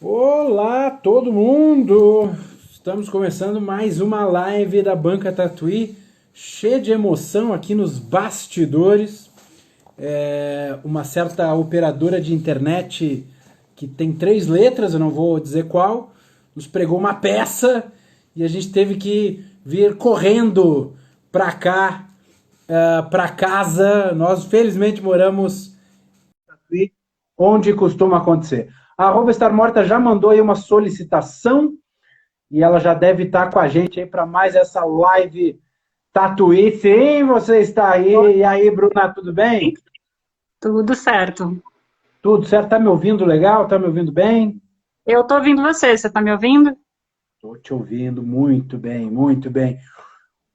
Olá, todo mundo! Estamos começando mais uma live da Banca Tatuí, cheia de emoção aqui nos bastidores. Uma certa operadora de internet que tem três letras, eu não vou dizer qual, nos pregou uma peça e a gente teve que vir correndo para cá, para casa. Nós felizmente moramos onde costuma acontecer. A arroba Estar Morta já mandou aí uma solicitação e ela já deve estar com a gente aí para mais essa live Tatuí. Sim, você está aí. E aí, Bruna, tudo bem? Tudo certo. Tudo certo? Tá me ouvindo legal? Tá me ouvindo bem? Eu tô ouvindo você, você tá me ouvindo? Estou te ouvindo muito bem, muito bem.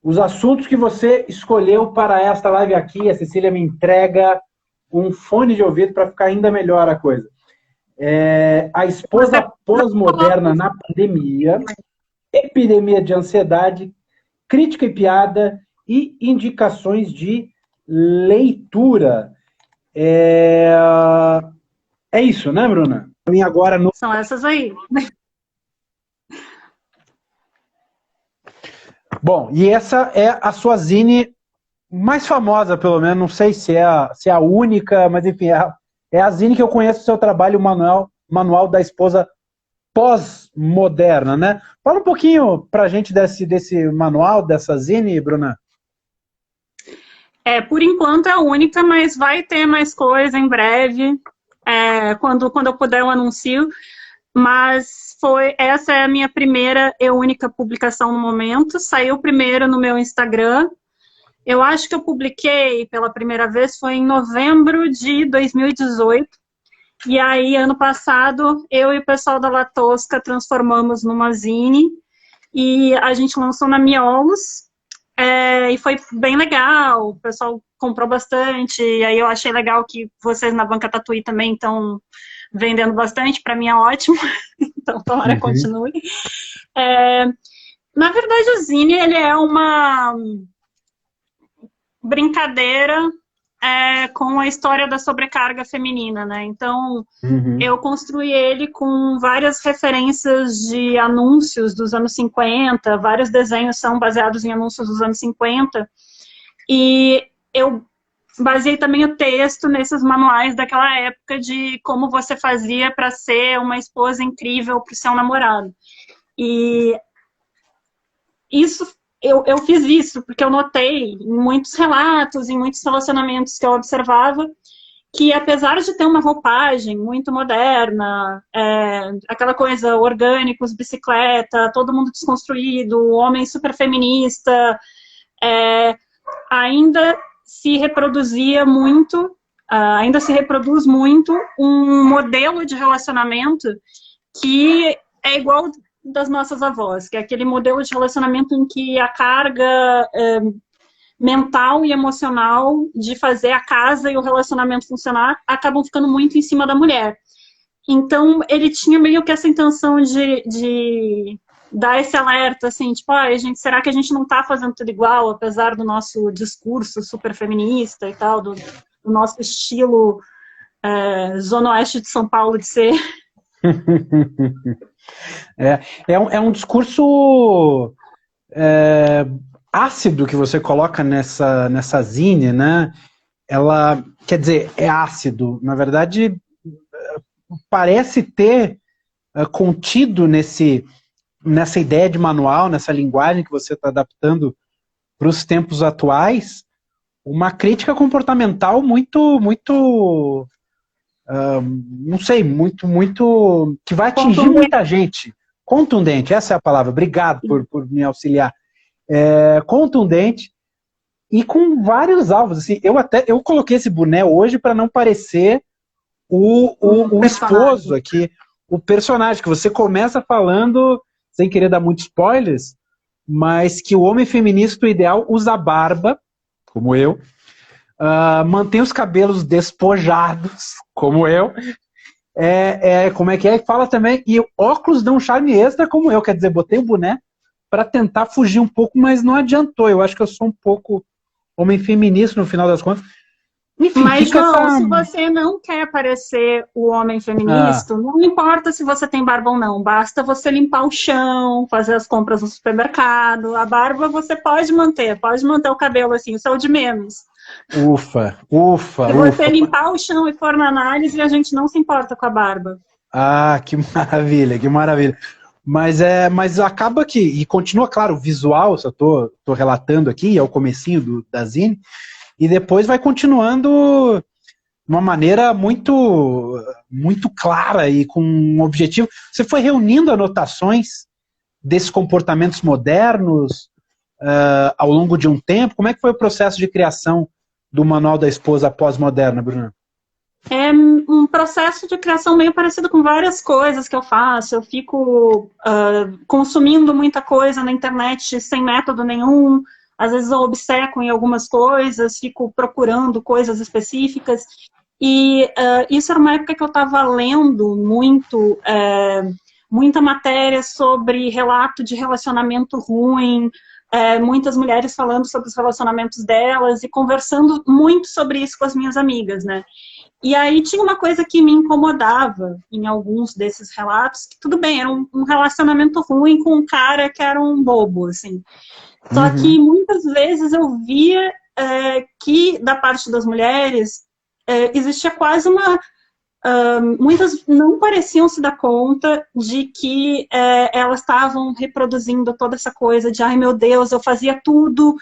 Os assuntos que você escolheu para esta live aqui, a Cecília me entrega um fone de ouvido para ficar ainda melhor a coisa. A Você esposa pós-moderna na pandemia, epidemia de ansiedade, crítica e piada e indicações de leitura. É, é isso, né, Bruna? Vim agora no. são essas aí. Bom, e essa é a sua zine mais famosa, pelo menos. Não sei se é a única, mas enfim, é a zine que eu conheço o seu trabalho, o manual da esposa pós-moderna, né? Fala um pouquinho pra gente desse manual, dessa zine, Bruna. Por enquanto é a única, mas vai ter mais coisa em breve. Quando eu puder eu anuncio. Mas essa é a minha primeira e única publicação no momento. Saiu primeiro no meu Instagram. Eu acho que eu publiquei pela primeira vez foi em novembro de 2018. E aí, ano passado, eu e o pessoal da La Tosca transformamos numa zine e a gente lançou na Miolos. E foi bem legal, o pessoal comprou bastante, e aí eu achei legal que vocês na Banca Tatuí também estão vendendo bastante, para mim é ótimo, então tomara que Uhum. continue. É, Na verdade, o Zine, ele é uma brincadeira com a história da sobrecarga feminina, né? Então, Uhum. eu construí ele com várias referências de anúncios dos anos 50, vários desenhos são baseados em anúncios dos anos 50, e eu baseei também o texto nesses manuais daquela época de como você fazia para ser uma esposa incrível para o seu namorado. E isso eu fiz isso porque eu notei em muitos relatos, em muitos relacionamentos que eu observava, que apesar de ter uma roupagem muito moderna, aquela coisa orgânicos, bicicleta, todo mundo desconstruído, homem super feminista, é, ainda se reproduzia muito, ainda se reproduz muito um modelo de relacionamento que é igual das nossas avós, que é aquele modelo de relacionamento em que a carga mental e emocional de fazer a casa e o relacionamento funcionar acabam ficando muito em cima da mulher. Então, ele tinha meio que essa intenção de dar esse alerta, assim, tipo, gente, será que a gente não está fazendo tudo igual, apesar do nosso discurso super feminista e tal, do nosso estilo Zona Oeste de São Paulo de ser. É um discurso é, ácido que você coloca nessa zine, né? Ela, quer dizer, é ácido. Na verdade, parece ter contido nessa ideia de manual, nessa linguagem que você está adaptando para os tempos atuais, uma crítica comportamental muito, muito, não sei, muito, muito, que vai atingir Contundente. muita gente. Contundente, essa é a palavra. Obrigado por me auxiliar. Contundente e com vários alvos. Assim, eu coloquei esse boné hoje para não parecer Um o esposo personagem. aqui, o personagem que você começa falando, sem querer dar muitos spoilers, mas que o homem feminista ideal usa barba, como eu, mantém os cabelos despojados, como eu, como é que é? Fala também, e óculos dão um charme extra, como eu, quer dizer, botei o boné para tentar fugir um pouco, mas não adiantou. Eu acho que eu sou um pouco homem feminista no final das contas. Enfim, Mas, fica João, essa... se você não quer parecer o homem Ah, feminista, não importa se você tem barba ou não, basta você limpar o chão, fazer as compras no supermercado. A barba você pode manter o cabelo assim, isso é o de menos. ufa, ufa, Se você ufa. limpar o chão e for na análise, a gente não se importa com a barba. Ah, que maravilha, que maravilha. Mas acaba que, e continua, claro, o visual, só tô relatando aqui, é o comecinho da Zine, e depois vai continuando de uma maneira muito clara e com um objetivo. Você foi reunindo anotações desses comportamentos modernos ao longo de um tempo? Como é que foi o processo de criação do Manual da Esposa Pós-Moderna, Bruna? É um processo de criação meio parecido com várias coisas que eu faço. Eu fico consumindo muita coisa na internet sem método nenhum. Às vezes eu obceco em algumas coisas, fico procurando coisas específicas. E isso era uma época que eu estava lendo muita matéria sobre relato de relacionamento ruim, muitas mulheres falando sobre os relacionamentos delas e conversando muito sobre isso com as minhas amigas, né? E aí tinha uma coisa que me incomodava em alguns desses relatos, que tudo bem, era um relacionamento ruim com um cara que era um bobo, assim. Só que Uhum. muitas vezes eu via que, da parte das mulheres, existia quase uma... muitas não pareciam se dar conta de que elas estavam reproduzindo toda essa coisa de, ai meu Deus, eu fazia tudo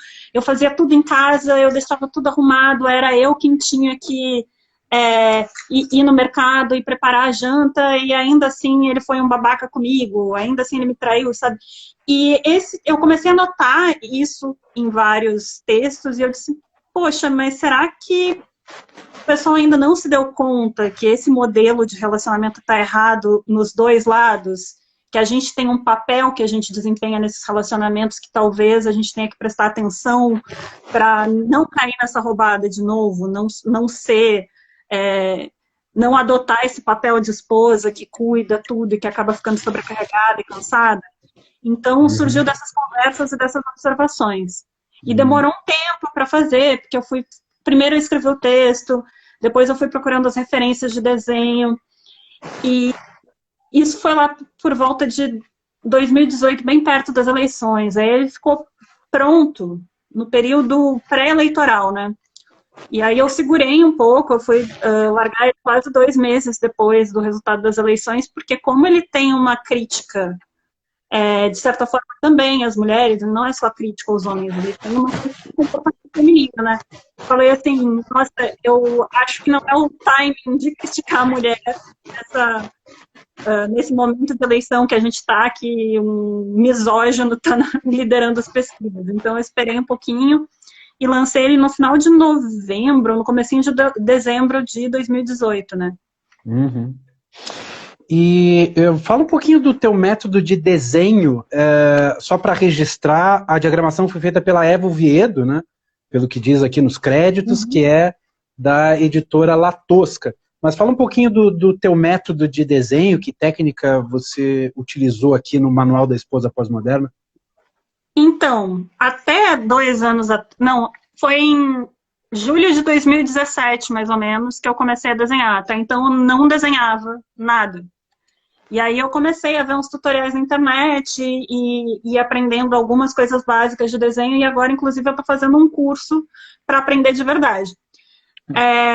em casa, eu deixava tudo arrumado, era eu quem tinha que ir no mercado e preparar a janta, e ainda assim ele foi um babaca comigo, ainda assim ele me traiu, sabe? E eu comecei a notar isso em vários textos, e eu disse, poxa, mas será que o pessoal ainda não se deu conta que esse modelo de relacionamento está errado nos dois lados? Que a gente tem um papel que a gente desempenha nesses relacionamentos que talvez a gente tenha que prestar atenção para não cair nessa roubada de novo, não ser... não adotar esse papel de esposa que cuida tudo e que acaba ficando sobrecarregada e cansada. Então, surgiu Uhum. dessas conversas e dessas observações. E Uhum. demorou um tempo para fazer, porque eu fui... Primeiro eu escrevi o texto, depois eu fui procurando as referências de desenho, e isso foi lá por volta de 2018, bem perto das eleições. Aí ele ficou pronto no período pré-eleitoral, né? E aí eu segurei um pouco, eu fui largar ele quase 2 meses depois do resultado das eleições, porque como ele tem uma crítica, de certa forma também às mulheres, não é só crítica aos homens, ele tem uma crítica ao comportamento feminino, né? Falei assim, nossa, eu acho que não é o timing de criticar a mulher nesse momento de eleição que a gente está, que um misógino está liderando as pesquisas. Então eu esperei um pouquinho e lancei ele no final de novembro, no comecinho de dezembro de 2018, né? Uhum. E fala um pouquinho do teu método de desenho, só para registrar, a diagramação foi feita pela Eva Oviedo, né? Pelo que diz aqui nos créditos, Uhum. que é da editora La Tosca. Mas fala um pouquinho do teu método de desenho, que técnica você utilizou aqui no Manual da Esposa Pós-Moderna? Então, até 2 anos... Não, foi em julho de 2017, mais ou menos, que eu comecei a desenhar. Até então eu não desenhava nada. E aí eu comecei a ver uns tutoriais na internet e aprendendo algumas coisas básicas de desenho, e agora, inclusive, eu estou fazendo um curso para aprender de verdade.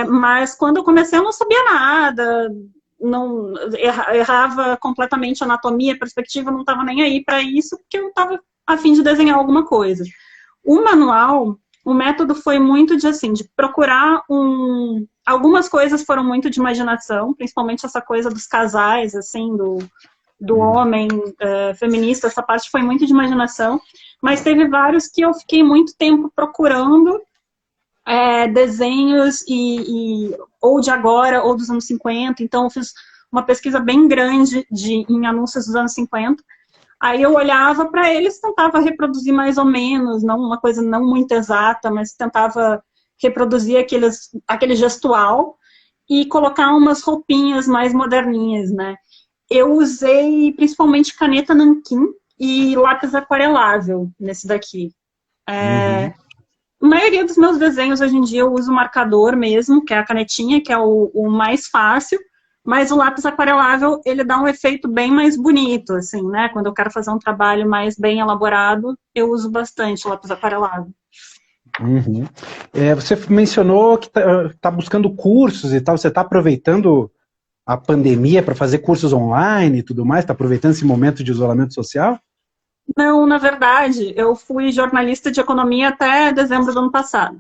Mas quando eu comecei eu não sabia nada, não, errava completamente anatomia, perspectiva, não estava nem aí para isso, porque eu estava a fim de desenhar alguma coisa. O manual, o método foi muito de, assim, de procurar algumas coisas foram muito de imaginação, principalmente essa coisa dos casais, assim, do homem feminista, essa parte foi muito de imaginação, mas teve vários que eu fiquei muito tempo procurando desenhos ou de agora ou dos anos 50, então eu fiz uma pesquisa bem grande em anúncios dos anos 50. Aí eu olhava para eles, tentava reproduzir mais ou menos, não uma coisa não muito exata, mas tentava reproduzir aquele gestual e colocar umas roupinhas mais moderninhas, né? Eu usei principalmente caneta nanquim e lápis aquarelável nesse daqui. Uhum. A maioria dos meus desenhos hoje em dia eu uso marcador mesmo, que é a canetinha, que é o mais fácil, mas o lápis aquarelável, ele dá um efeito bem mais bonito, assim, né? Quando eu quero fazer um trabalho mais bem elaborado, eu uso bastante o lápis aquarelável. Uhum. Você mencionou que tá buscando cursos e tal, você está aproveitando a pandemia para fazer cursos online e tudo mais? Está aproveitando esse momento de isolamento social? Não, na verdade, eu fui jornalista de economia até dezembro do ano passado.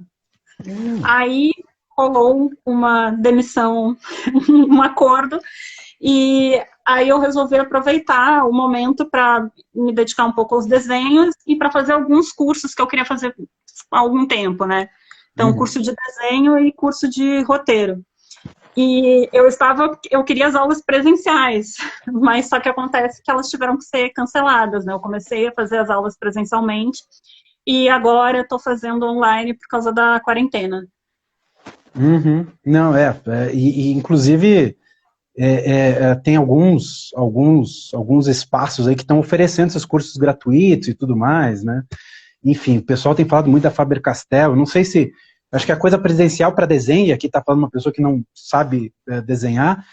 Aí rolou uma demissão, um acordo, e aí eu resolvi aproveitar o momento para me dedicar um pouco aos desenhos e para fazer alguns cursos que eu queria fazer há algum tempo, né? Então, curso de desenho e curso de roteiro. E eu queria as aulas presenciais, mas só que acontece que elas tiveram que ser canceladas, né? Eu comecei a fazer as aulas presencialmente e agora estou fazendo online por causa da quarentena. Uhum. Não, inclusive tem alguns espaços aí que estão oferecendo esses cursos gratuitos e tudo mais, né? Enfim, o pessoal tem falado muito da Faber-Castell, não sei se, acho que a coisa presencial para desenho, e aqui está falando uma pessoa que não sabe desenhar,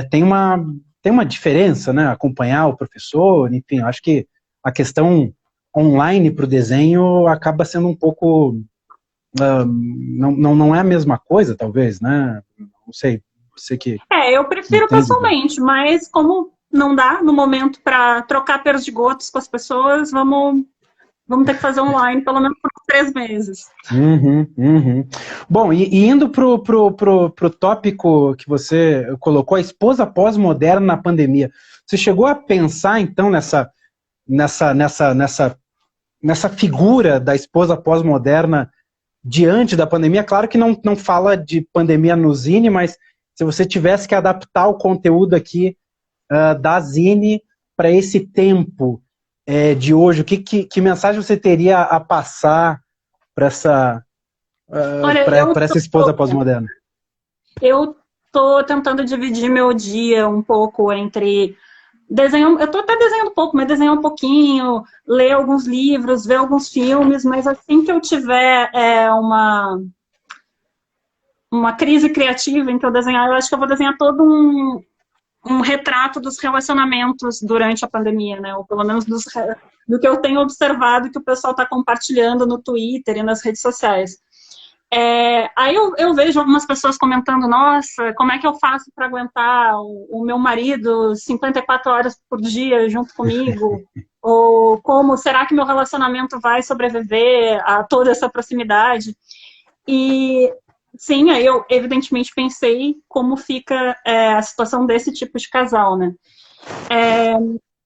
tem uma diferença, né? Acompanhar o professor, enfim, acho que a questão online para o desenho acaba sendo um pouco, não é a mesma coisa, talvez, né? Não sei, você que Eu prefiro entende. pessoalmente, mas como não dá no momento para trocar perdigotos com as pessoas, vamos ter que fazer online pelo menos por 3 meses. Uhum. Bom, e indo pro tópico que você colocou, a esposa pós-moderna na pandemia, você chegou a pensar, então, nessa figura da esposa pós-moderna diante da pandemia? Claro que não fala de pandemia no Zine, mas se você tivesse que adaptar o conteúdo aqui da Zine para esse tempo de hoje, que mensagem você teria a passar para essa esposa pós-moderna? Eu tô tentando dividir meu dia um pouco entre desenhar, eu tô até desenhando um pouco, mas desenhar um pouquinho, ler alguns livros, ver alguns filmes, mas assim que eu tiver uma crise criativa em que eu desenhar, eu acho que eu vou desenhar todo um retrato dos relacionamentos durante a pandemia, né? Ou pelo menos do que eu tenho observado que o pessoal está compartilhando no Twitter e nas redes sociais. Aí eu vejo algumas pessoas comentando, nossa, como é que eu faço para aguentar o meu marido 54 horas por dia junto comigo? Ou como, será que meu relacionamento vai sobreviver a toda essa proximidade? E sim, aí eu evidentemente pensei como fica a situação desse tipo de casal, né?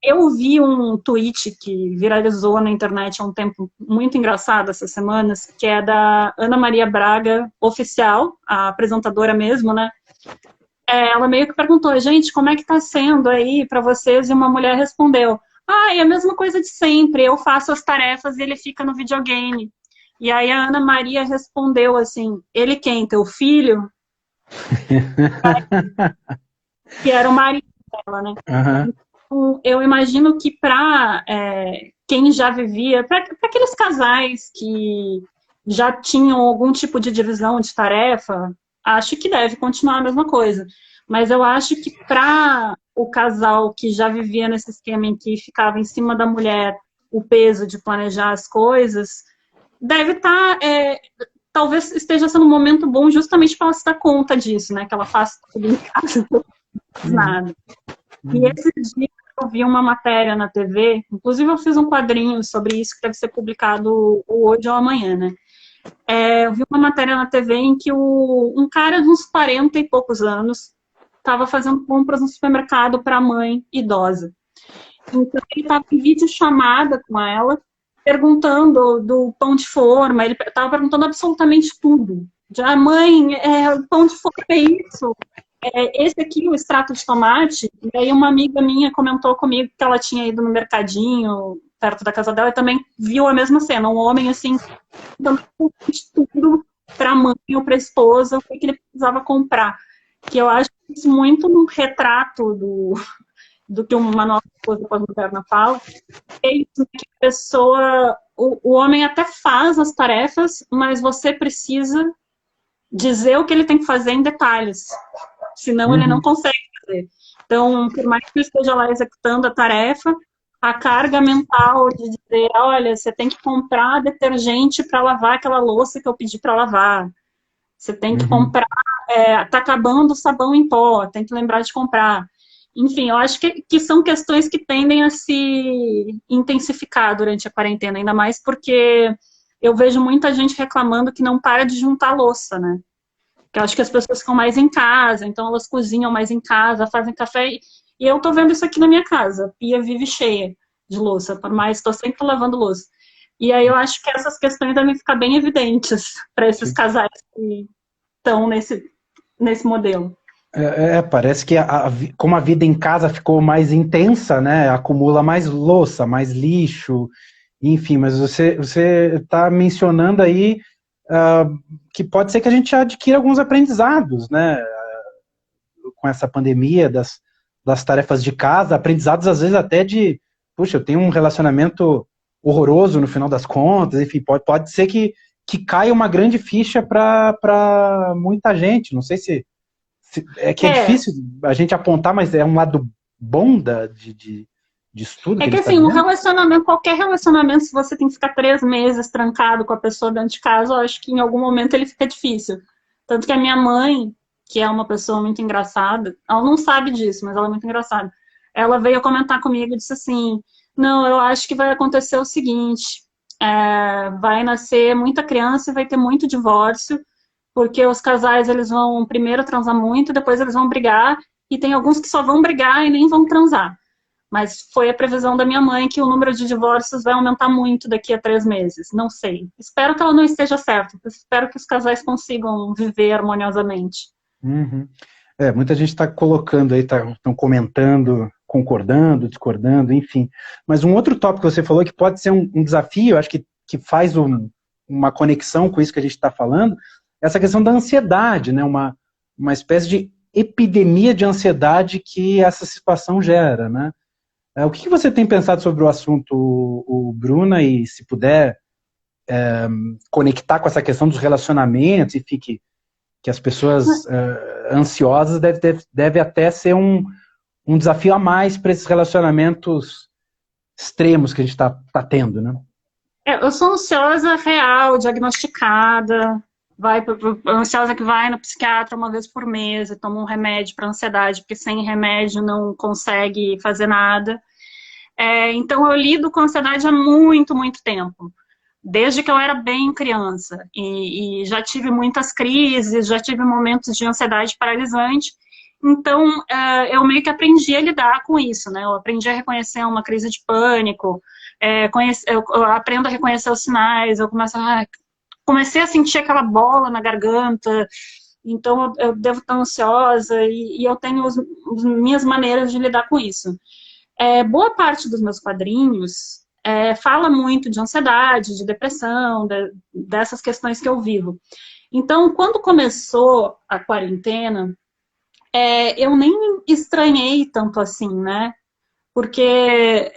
Eu vi um tweet que viralizou na internet há um tempo muito engraçado essas semanas, que é da Ana Maria Braga, oficial, a apresentadora mesmo, né? Ela meio que perguntou, gente, como é que tá sendo aí para vocês? E uma mulher respondeu, é a mesma coisa de sempre, eu faço as tarefas e ele fica no videogame. E aí a Ana Maria respondeu assim, ele quem? Teu filho? Que era o marido dela, né? Uhum. Eu imagino que para quem já vivia, para aqueles casais que já tinham algum tipo de divisão de tarefa, acho que deve continuar a mesma coisa. Mas eu acho que para o casal que já vivia nesse esquema em que ficava em cima da mulher o peso de planejar as coisas, deve estar, talvez esteja sendo um momento bom justamente para ela se dar conta disso, né? Que ela faz tudo em casa, não faz nada. E esse dia eu vi uma matéria na TV, inclusive eu fiz um quadrinho sobre isso que deve ser publicado hoje ou amanhã, né? Eu vi uma matéria na TV em que um cara de uns 40 e poucos anos estava fazendo compras no supermercado para a mãe idosa. Então ele estava em videochamada com ela, perguntando do pão de forma, ele estava perguntando absolutamente tudo. Já, mãe, pão de forma é isso? Esse aqui, o extrato de tomate, e aí uma amiga minha comentou comigo que ela tinha ido no mercadinho perto da casa dela e também viu a mesma cena, um homem assim, dando tudo para a mãe ou para a esposa, o que ele precisava comprar. Que eu acho isso muito um retrato do que uma nova coisa pós-moderna fala, é isso, né, que a pessoa, o homem até faz as tarefas, mas você precisa dizer o que ele tem que fazer em detalhes, senão ele não Uhum. consegue fazer. Então, por mais que ele esteja lá executando a tarefa, a carga mental de dizer, olha, você tem que comprar detergente para lavar aquela louça que eu pedi para lavar, você tem que Uhum. comprar, tá acabando o sabão em pó, tem que lembrar de comprar. Enfim, eu acho que são questões que tendem a se intensificar durante a quarentena, ainda mais porque eu vejo muita gente reclamando que não para de juntar louça, né? Que eu acho que as pessoas ficam mais em casa, então elas cozinham mais em casa, fazem café. E eu tô vendo isso aqui na minha casa. A pia vive cheia de louça, por mais estou sempre lavando louça. E aí eu acho que essas questões devem ficar bem evidentes para esses Sim. casais que estão nesse modelo. Parece que como a vida em casa ficou mais intensa, né? Acumula mais louça, mais lixo, enfim, mas você está mencionando aí que pode ser que a gente adquira alguns aprendizados, né? Com essa pandemia das tarefas de casa, aprendizados às vezes até de, puxa, eu tenho um relacionamento horroroso no final das contas, enfim, pode ser que caia uma grande ficha para muita gente. Não sei se é que é É, difícil a gente apontar, mas é um lado bom de estudo é que que ele está assim, um dizendo? relacionamento, qualquer relacionamento, se você tem que ficar 3 meses trancado com a pessoa dentro de casa, eu acho que em algum momento ele fica difícil. Tanto que a minha mãe, que é uma pessoa muito engraçada, ela não sabe disso, mas ela é muito engraçada. Ela veio comentar comigo e disse assim: não, eu acho que vai acontecer o seguinte, vai nascer muita criança e vai ter muito divórcio, porque os casais eles vão primeiro transar muito, depois eles vão brigar, e tem alguns que só vão brigar e nem vão transar. Mas foi a previsão da minha mãe que o número de divórcios vai aumentar muito daqui a 3 meses. Não sei. Espero que ela não esteja certa. Espero que os casais consigam viver harmoniosamente. Uhum. Muita gente está colocando aí, estão comentando, concordando, discordando, enfim. Mas um outro tópico que você falou que pode ser um desafio, acho que faz uma conexão com isso que a gente está falando, é essa questão da ansiedade, né? Uma espécie de epidemia de ansiedade que essa situação gera, né? O que você tem pensado sobre o assunto, Bruna, e se puder conectar com essa questão dos relacionamentos e que as pessoas ansiosas deve até ser um desafio a mais para esses relacionamentos extremos que a gente está tendo, né? Eu sou ansiosa real, diagnosticada. Ansiosa que vai no psiquiatra uma vez por mês e toma um remédio para ansiedade, porque sem remédio não consegue fazer nada. Então eu lido com ansiedade há muito, muito tempo. Desde que eu era bem criança. E já tive muitas crises, já tive momentos de ansiedade paralisante. Então, eu meio que aprendi a lidar com isso, né? Eu aprendi a reconhecer uma crise de pânico, eu aprendo a reconhecer os sinais, comecei a sentir aquela bola na garganta, então eu devo estar ansiosa e eu tenho as minhas maneiras de lidar com isso. Boa parte dos meus quadrinhos fala muito de ansiedade, de depressão, dessas questões que eu vivo. Então, quando começou a quarentena, eu nem estranhei tanto assim, né? Porque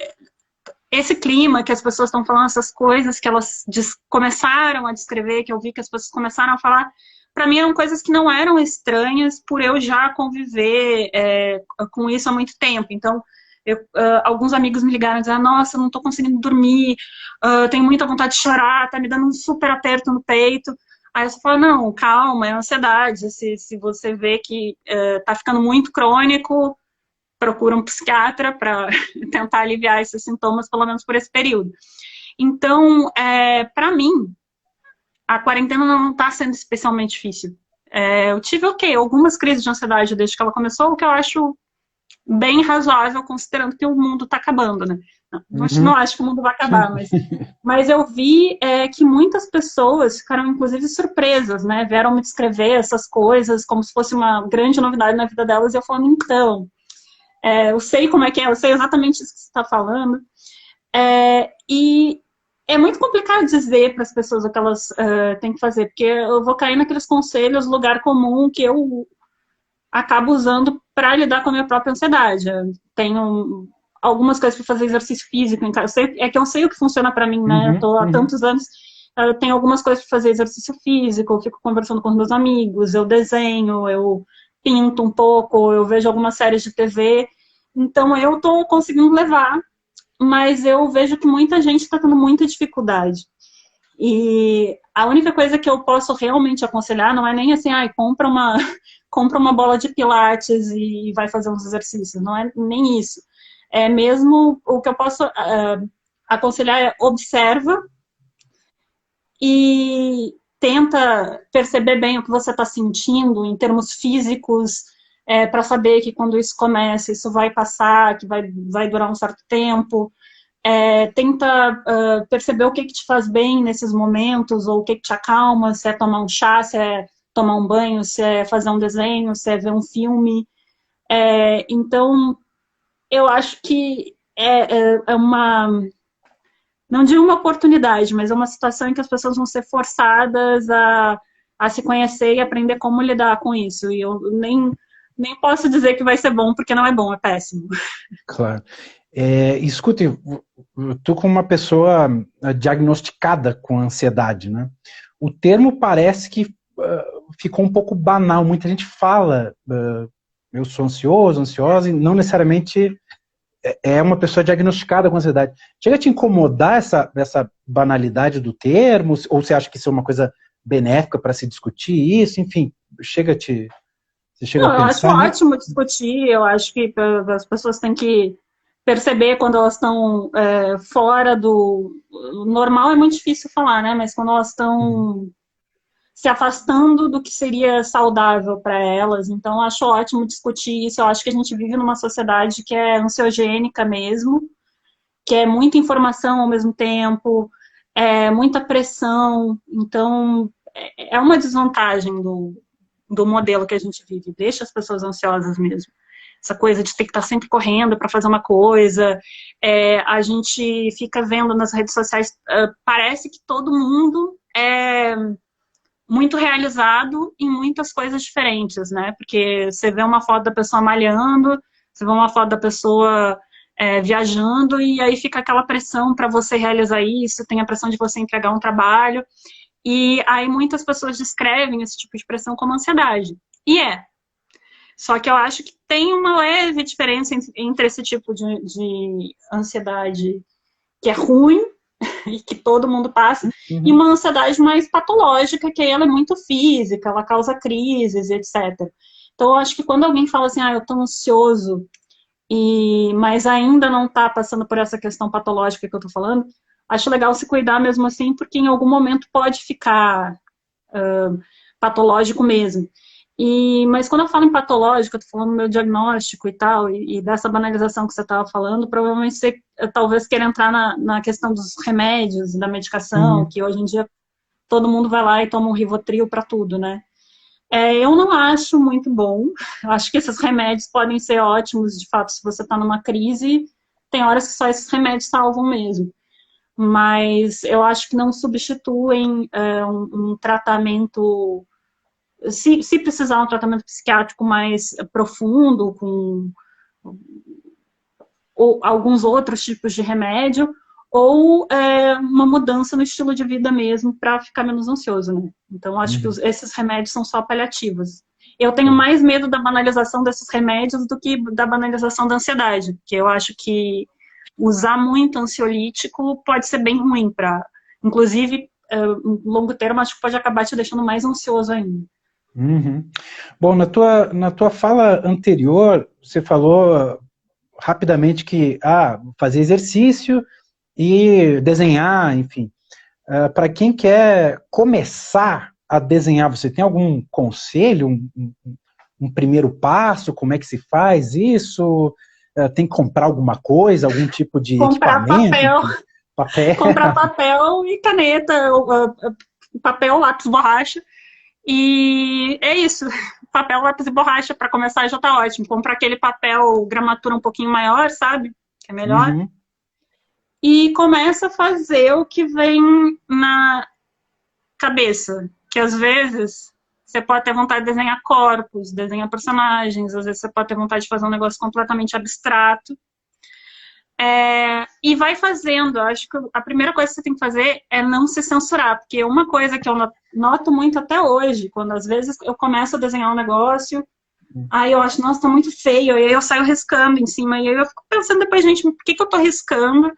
esse clima que as pessoas estão falando, essas coisas que elas começaram a descrever, que eu vi que as pessoas começaram a falar, para mim eram coisas que não eram estranhas por eu já conviver com isso há muito tempo. Então, alguns amigos me ligaram e disseram, nossa, não estou conseguindo dormir, tenho muita vontade de chorar, tá me dando um super aperto no peito. Aí eu falo, não, calma, é ansiedade. Se você vê que tá ficando muito crônico, procura um psiquiatra para tentar aliviar esses sintomas, pelo menos por esse período. Então, para mim, a quarentena não está sendo especialmente difícil. Eu tive, algumas crises de ansiedade desde que ela começou, o que eu acho bem razoável, considerando que o mundo está acabando, né? Não Uhum. acho que o mundo vai acabar, mas eu vi que muitas pessoas ficaram, inclusive, surpresas, né? Vieram me descrever essas coisas como se fosse uma grande novidade na vida delas, e eu falando, então, eu sei como é que é, eu sei exatamente isso que você está falando. E é muito complicado dizer para as pessoas o que elas têm que fazer, porque eu vou cair naqueles conselhos, lugar comum, que eu acabo usando para lidar com a minha própria ansiedade. Eu tenho algumas coisas para fazer exercício físico em casa. É que eu sei o que funciona para mim, né? Eu tô há tantos anos. Eu tenho algumas coisas para fazer exercício físico, eu fico conversando com os meus amigos, eu desenho, eu pinto um pouco, eu vejo algumas séries de TV. Então, eu estou conseguindo levar, mas eu vejo que muita gente está tendo muita dificuldade. E a única coisa que eu posso realmente aconselhar não é nem assim, compra uma bola de pilates e vai fazer uns exercícios. Não é nem isso. É mesmo o que eu posso aconselhar é observa e tenta perceber bem o que você está sentindo em termos físicos, para saber que quando isso começa, isso vai passar, que vai durar um certo tempo. Tenta perceber o que te faz bem nesses momentos, ou o que te acalma, se é tomar um chá, se é tomar um banho, se é fazer um desenho, se é ver um filme. Então, eu acho que é uma, não digo uma oportunidade, mas é uma situação em que as pessoas vão ser forçadas a se conhecer e aprender como lidar com isso. E eu nem posso dizer que vai ser bom, porque não é bom, é péssimo. Claro. Escute, tu como uma pessoa diagnosticada com ansiedade, né? O termo parece que ficou um pouco banal. Muita gente fala, eu sou ansioso, ansiosa, e não necessariamente é uma pessoa diagnosticada com ansiedade. Chega a te incomodar essa banalidade do termo? Ou você acha que isso é uma coisa benéfica para se discutir isso? Enfim, você chega a Não, eu acho pensar nisso? ótimo discutir, eu acho que as pessoas têm que perceber quando elas estão fora do... Normal é muito difícil falar, né? Mas quando elas estão se afastando do que seria saudável para elas. Então, eu acho ótimo discutir isso. Eu acho que a gente vive numa sociedade que é ansiogênica mesmo, que é muita informação ao mesmo tempo, muita pressão. Então, é uma desvantagem do modelo que a gente vive. Deixa as pessoas ansiosas mesmo. Essa coisa de ter que estar sempre correndo para fazer uma coisa. A gente fica vendo nas redes sociais, parece que todo mundo é muito realizado em muitas coisas diferentes, né? Porque você vê uma foto da pessoa malhando, você vê uma foto da pessoa viajando, e aí fica aquela pressão para você realizar isso, tem a pressão de você entregar um trabalho, e aí muitas pessoas descrevem esse tipo de pressão como ansiedade. E só que eu acho que tem uma leve diferença entre esse tipo de ansiedade que é ruim, e que todo mundo passa, e uma ansiedade mais patológica, que aí ela é muito física, ela causa crises, etc. Então, eu acho que quando alguém fala assim, eu tô ansioso, mas ainda não tá passando por essa questão patológica que eu tô falando, acho legal se cuidar mesmo assim, porque em algum momento pode ficar patológico mesmo. Mas quando eu falo em patológico, eu tô falando do meu diagnóstico e tal, e dessa banalização que você estava falando, provavelmente você talvez queira entrar na questão dos remédios, da medicação, que hoje em dia todo mundo vai lá e toma um Rivotril para tudo, né? Eu não acho muito bom. Eu acho que esses remédios podem ser ótimos, de fato, se você está numa crise, tem horas que só esses remédios salvam mesmo. Mas eu acho que não substituem um tratamento... Se precisar um tratamento psiquiátrico mais profundo, ou alguns outros tipos de remédio, ou uma mudança no estilo de vida mesmo para ficar menos ansioso, né? Então, acho que esses remédios são só paliativos. Eu tenho mais medo da banalização desses remédios do que da banalização da ansiedade, porque eu acho que usar muito ansiolítico pode ser bem ruim para, inclusive, longo termo, acho que pode acabar te deixando mais ansioso ainda. Bom, na tua fala anterior, você falou rapidamente que fazer exercício e desenhar, enfim. Para quem quer começar a desenhar, você tem algum conselho, um primeiro passo, como é que se faz isso? Tem que comprar alguma coisa, algum tipo de comprar equipamento? Papel. Comprar papel e caneta, papel, lápis, borracha. E é isso. Papel, lápis e borracha, para começar já tá ótimo. Comprar aquele papel gramatura um pouquinho maior, sabe? Que é melhor. E começa a fazer o que vem na cabeça. Que às vezes você pode ter vontade de desenhar corpos, desenhar personagens, às vezes você pode ter vontade de fazer um negócio completamente abstrato. E vai fazendo. Eu acho que a primeira coisa que você tem que fazer é não se censurar, porque uma coisa que eu noto muito até hoje, quando às vezes eu começo a desenhar um negócio, aí eu acho, nossa, tá muito feio, e aí eu saio riscando em cima, e aí eu fico pensando depois, gente, por que eu tô riscando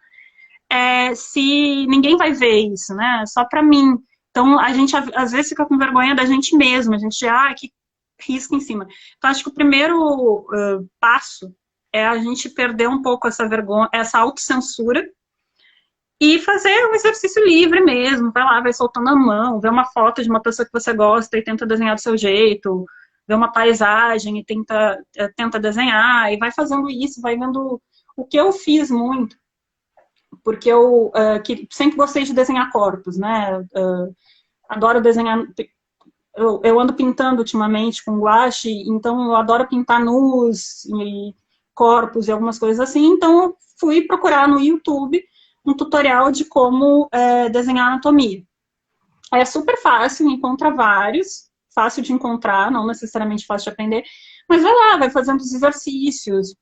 se ninguém vai ver isso, né? Só pra mim. Então, a gente às vezes fica com vergonha da gente mesmo, a gente, que risca em cima. Então, acho que o primeiro passo é a gente perder um pouco essa vergonha, essa autocensura, e fazer um exercício livre mesmo. Vai lá, vai soltando a mão, vê uma foto de uma pessoa que você gosta e tenta desenhar do seu jeito, vê uma paisagem e tenta desenhar, e vai fazendo isso, vai vendo o que eu fiz muito, porque eu sempre gostei de desenhar corpos, né? Adoro desenhar. Eu ando pintando ultimamente com guache, então eu adoro pintar nus e corpos e algumas coisas assim. Então eu fui procurar no YouTube um tutorial de como desenhar anatomia. É super fácil, encontra vários, fácil de encontrar, não necessariamente fácil de aprender, mas vai lá, vai fazendo os exercícios,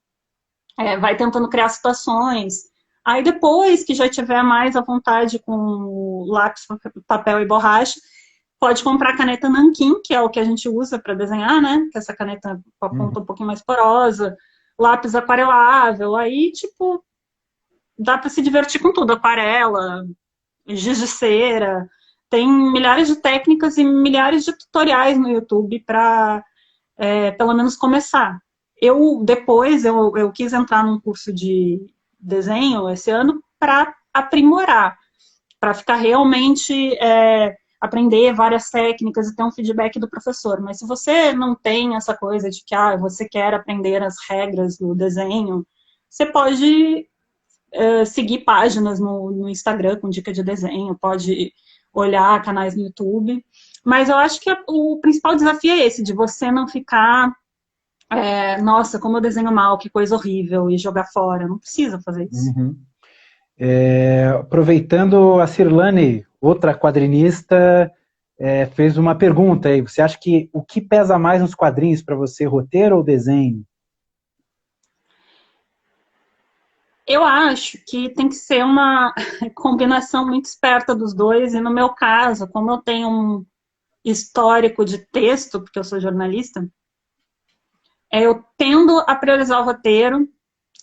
vai tentando criar situações. Aí depois que já tiver mais à vontade com lápis, papel e borracha, pode comprar caneta nanquim, que é o que a gente usa para desenhar, né? Que é essa caneta com a ponta um pouquinho mais porosa, lápis aquarelável, aí, tipo, dá para se divertir com tudo, aquarela, giz de cera, tem milhares de técnicas e milhares de tutoriais no YouTube para, pelo menos, começar. Depois, eu quis entrar num curso de desenho esse ano para aprimorar, para ficar realmente aprender várias técnicas e ter um feedback do professor. Mas se você não tem essa coisa de que você quer aprender as regras do desenho, você pode seguir páginas no Instagram com dica de desenho, pode olhar canais no YouTube. Mas eu acho que o principal desafio é esse, de você não ficar nossa, como eu desenho mal, que coisa horrível, e jogar fora. Não precisa fazer isso. Uhum. Aproveitando, a Cirlane, outra quadrinista, fez uma pergunta aí. Você acha que o que pesa mais nos quadrinhos para você, roteiro ou desenho? Eu acho que tem que ser uma combinação muito esperta dos dois, e no meu caso, como eu tenho um histórico de texto, porque eu sou jornalista, eu tendo a priorizar o roteiro,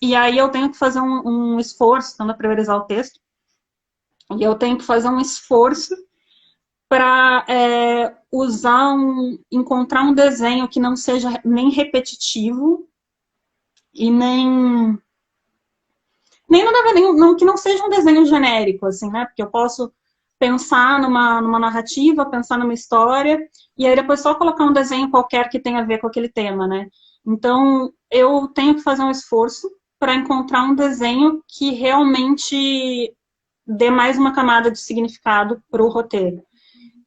e aí eu tenho que fazer um esforço, tendo a priorizar o texto, e eu tenho que fazer um esforço para encontrar um desenho que não seja nem repetitivo e nem nada a ver, que não seja um desenho genérico, assim, né? Porque eu posso pensar numa narrativa, pensar numa história, e aí depois só colocar um desenho qualquer que tenha a ver com aquele tema, né? Então, eu tenho que fazer um esforço para encontrar um desenho que realmente dê mais uma camada de significado para o roteiro.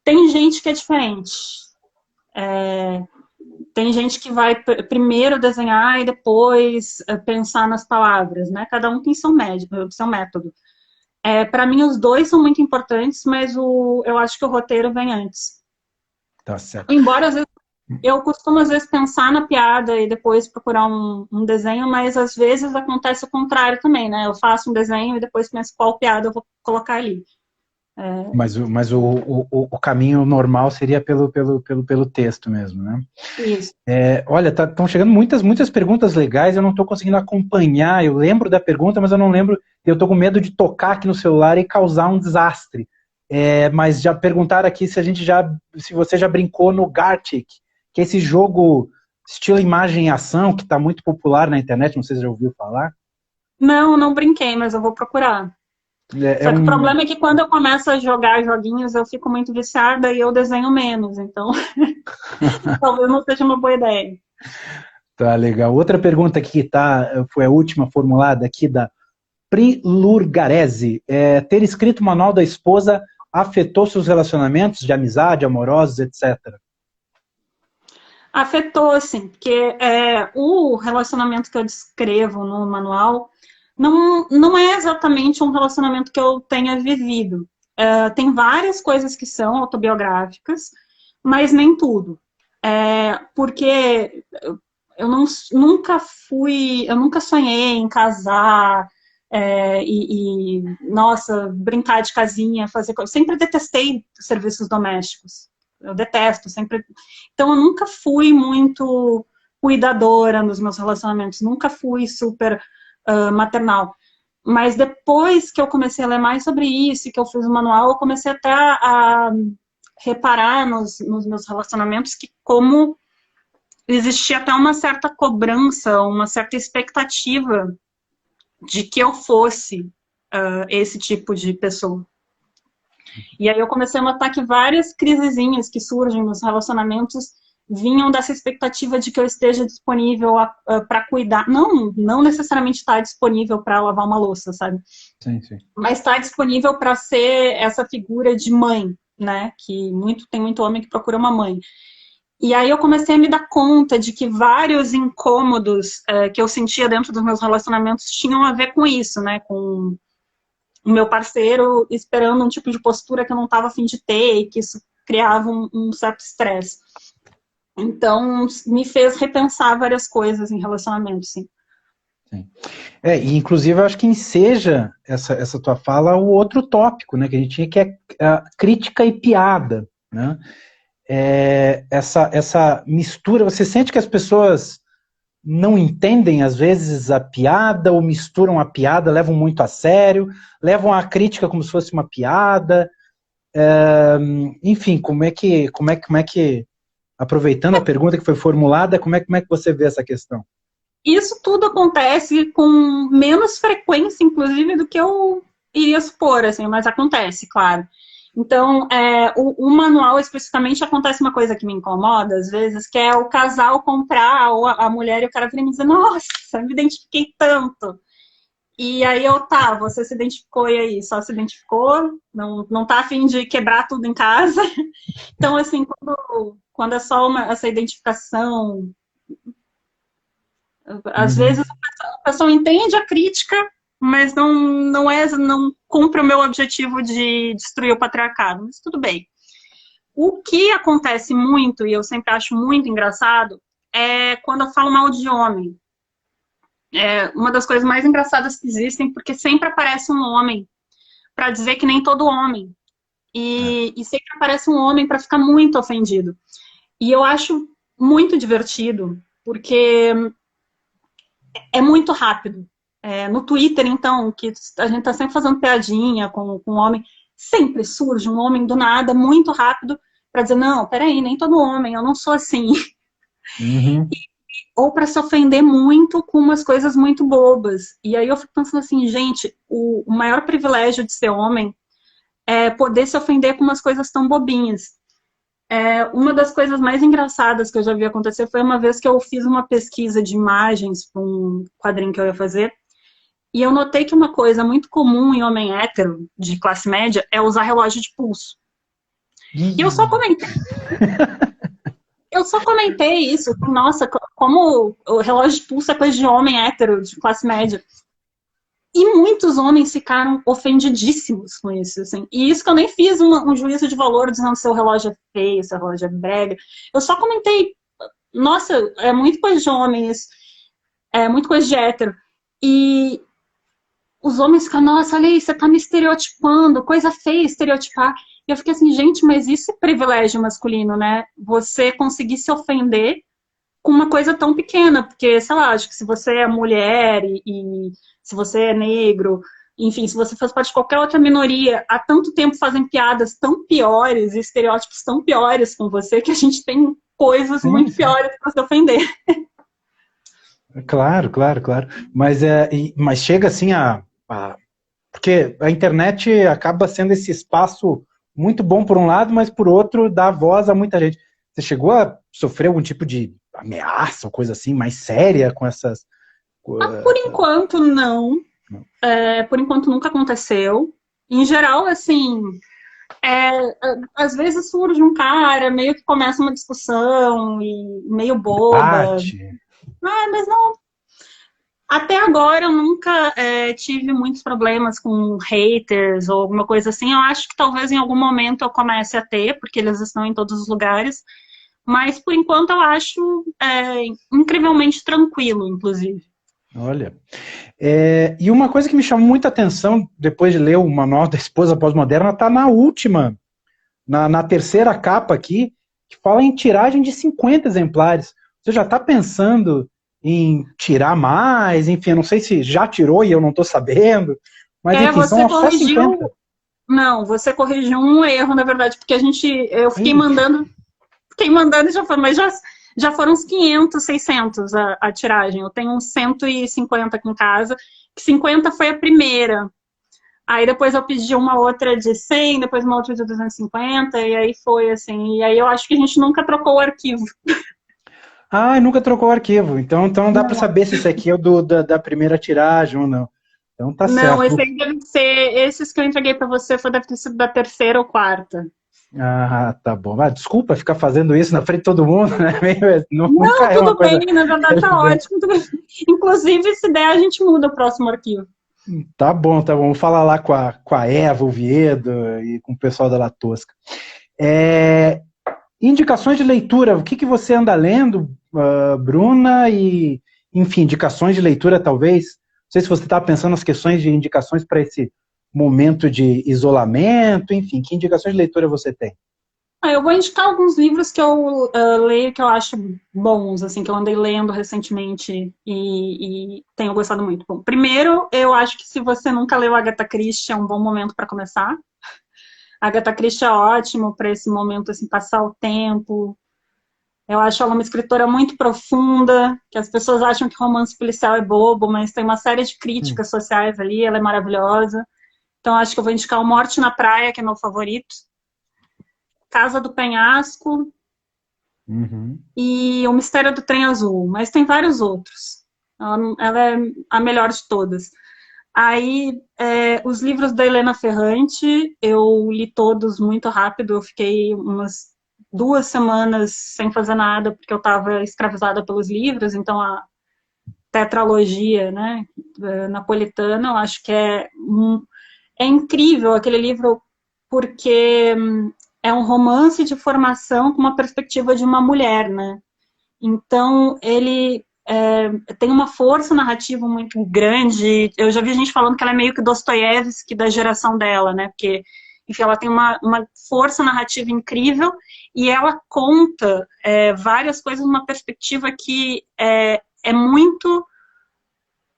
Tem gente que é diferente. Tem gente que vai primeiro desenhar e depois pensar nas palavras, né? Cada um tem seu método. Para mim, os dois são muito importantes, mas eu acho que o roteiro vem antes. Tá certo. Embora, às vezes, eu costumo, às vezes, pensar na piada e depois procurar um desenho, mas, às vezes, acontece o contrário também, né? Eu faço um desenho e depois penso qual piada eu vou colocar ali. Mas o caminho normal seria pelo texto mesmo, né? Isso. Olha, estão chegando muitas perguntas legais, eu não estou conseguindo acompanhar. Eu lembro da pergunta, mas eu não lembro. Eu estou com medo de tocar aqui no celular e causar um desastre. Mas já perguntaram aqui se você já brincou no Gartic, que é esse jogo estilo imagem e ação, que está muito popular na internet, não sei se você já ouviu falar. Não brinquei, mas eu vou procurar. Só que o problema é que quando eu começo a jogar joguinhos, eu fico muito viciada e eu desenho menos, então talvez não seja uma boa ideia. Tá, legal. Outra pergunta aqui foi a última formulada aqui da Prilurgarese. Ter escrito o Manual da Esposa afetou seus relacionamentos de amizade, amorosos, etc.? Afetou, sim, porque o relacionamento que eu descrevo no manual não é exatamente um relacionamento que eu tenha vivido. Tem várias coisas que são autobiográficas, mas nem tudo. Porque eu nunca sonhei em casar, nossa, brincar de casinha, fazer coisa. Sempre detestei serviços domésticos. Eu detesto, sempre. Então, eu nunca fui muito cuidadora nos meus relacionamentos, nunca fui super maternal. Mas depois que eu comecei a ler mais sobre isso, e que eu fiz o manual, eu comecei até a reparar nos meus relacionamentos que como existia até uma certa cobrança, uma certa expectativa de que eu fosse esse tipo de pessoa. E aí eu comecei a notar que várias crisezinhas que surgem nos relacionamentos vinham dessa expectativa de que eu esteja disponível para cuidar. Não necessariamente estar disponível para lavar uma louça, sabe? Sim, sim. Mas estar disponível para ser essa figura de mãe, né? Que tem muito homem que procura uma mãe. E aí eu comecei a me dar conta de que vários incômodos que eu sentia dentro dos meus relacionamentos tinham a ver com isso, né? Com o meu parceiro esperando um tipo de postura que eu não estava a fim de ter e que isso criava um certo estresse. Então, me fez repensar várias coisas em relacionamento, sim. Sim. E inclusive eu acho que enseja essa tua fala o outro tópico, né, que a gente tinha, que é a crítica e piada, né? Essa mistura, você sente que as pessoas não entendem às vezes a piada, ou misturam a piada, levam muito a sério, levam a crítica como se fosse uma piada, enfim, como é que, aproveitando a pergunta que foi formulada, como é que você vê essa questão? Isso tudo acontece com menos frequência, inclusive, do que eu iria supor, assim, mas acontece, claro. Então, o manual especificamente acontece uma coisa que me incomoda, às vezes, que é o casal comprar, ou a mulher e o cara virem me dizer, nossa, me identifiquei tanto. E aí você se identificou e aí? Só se identificou? Não tá a fim de quebrar tudo em casa? Então, assim, quando é só essa identificação, às vezes a pessoa entende a crítica, mas não cumpre o meu objetivo de destruir o patriarcado. Mas tudo bem. O que acontece muito, e eu sempre acho muito engraçado, é quando eu falo mal de homem. É uma das coisas mais engraçadas que existem, porque sempre aparece um homem para dizer que nem todo homem. E sempre aparece um homem para ficar muito ofendido. E eu acho muito divertido, porque é muito rápido. No Twitter, então, que a gente tá sempre fazendo piadinha com um homem, sempre surge um homem do nada, muito rápido, para dizer, não, peraí, nem todo homem, eu não sou assim. Uhum. Ou para se ofender muito com umas coisas muito bobas. E aí eu fico pensando assim, gente, o maior privilégio de ser homem é poder se ofender com umas coisas tão bobinhas. Uma das coisas mais engraçadas que eu já vi acontecer foi uma vez que eu fiz uma pesquisa de imagens para um quadrinho que eu ia fazer, e eu notei que uma coisa muito comum em homem hétero, de classe média, é usar relógio de pulso. E eu só comentei. Eu só comentei isso. Nossa, como o relógio de pulso é coisa de homem hétero, de classe média. E muitos homens ficaram ofendidíssimos com isso, assim. E isso que eu nem fiz um juízo de valor dizendo se o relógio é feio, se o relógio é brega. Eu só comentei, nossa, é muito coisa de homem isso. É muito coisa de hétero. E os homens ficam, nossa, olha aí, você tá me estereotipando, coisa feia estereotipar. E eu fiquei assim, gente, mas isso é privilégio masculino, né? Você conseguir se ofender com uma coisa tão pequena, porque, sei lá, acho que se você é mulher e se você é negro, enfim, se você faz parte de qualquer outra minoria, há tanto tempo fazem piadas tão piores e estereótipos tão piores com você que a gente tem coisas muito piores para se ofender. Claro, claro, claro. Mas chega assim porque a internet acaba sendo esse espaço muito bom por um lado, mas por outro dá voz a muita gente. Você chegou a sofrer algum tipo de ameaça ou coisa assim mais séria com essas... Por enquanto, não. Por enquanto, nunca aconteceu. Em geral, assim, às vezes surge um cara, meio que começa uma discussão e meio boba. Mas não. Até agora eu nunca tive muitos problemas com haters ou alguma coisa assim. Eu acho que talvez em algum momento eu comece a ter, porque eles estão em todos os lugares. Mas, por enquanto, eu acho incrivelmente tranquilo, inclusive. Olha. E uma coisa que me chamou muita atenção depois de ler o Manual da Esposa Pós-Moderna está na última, na terceira capa aqui, que fala em tiragem de 50 exemplares. Você já está pensando em tirar mais? Enfim, eu não sei se já tirou e eu não estou sabendo, mas enfim, Você são só 50. corrigiu. Não, você corrigiu um erro, na verdade, porque eu fiquei mandando e já foi, mas já foram uns 500, 600 a tiragem. Eu tenho uns 150 aqui em casa, que 50 foi a primeira. Aí depois eu pedi uma outra de 100, depois uma outra de 250, e aí foi assim. E aí eu acho que a gente nunca trocou o arquivo. Ah, nunca trocou o arquivo, então não dá para saber se esse aqui é o da primeira tiragem ou não. Então tá Não, esse certo. aí deve ser. Esses que eu entreguei para você deve ter sido da terceira ou quarta. Ah, tá bom. Ah, desculpa ficar fazendo isso na frente de todo mundo, né? Nunca Não, é uma tudo bem, coisa na verdade tá elegante. ótimo. Inclusive, se der, a gente muda o próximo arquivo. Tá bom, tá bom. Vou falar lá com a Eva, o Viedo e com o pessoal da La Tosca. Indicações de leitura. O que você anda lendo, Bruna? E, enfim, indicações de leitura, talvez. Não sei se você está pensando nas questões de indicações para esse momento de isolamento. Enfim, que indicações de leitura você tem? Eu vou indicar alguns livros que eu leio que eu acho bons, assim, que eu andei lendo recentemente e tenho gostado muito. Bom, primeiro, eu acho que se você nunca leu Agatha Christie, é um bom momento para começar. A Agatha Christie é ótimo para esse momento, assim, passar o tempo. Eu acho ela uma escritora muito profunda, que as pessoas acham que romance policial é bobo, mas tem uma série de críticas sociais ali, ela é maravilhosa. Então, acho que eu vou indicar o Morte na Praia, que é meu favorito. Casa do Penhasco, Uhum. e O Mistério do Trem Azul, mas tem vários outros. Ela é a melhor de todas. Aí, os livros da Helena Ferrante, eu li todos muito rápido, eu fiquei umas 2 semanas sem fazer nada, porque eu estava escravizada pelos livros, então a tetralogia, né, napolitana, eu acho que é incrível aquele livro, porque é um romance de formação com uma perspectiva de uma mulher, né? Então, ele tem uma força narrativa muito grande. Eu já vi gente falando que ela é meio que Dostoiévski da geração dela, né? Porque, enfim, ela tem uma força narrativa incrível e ela conta várias coisas numa perspectiva que é muito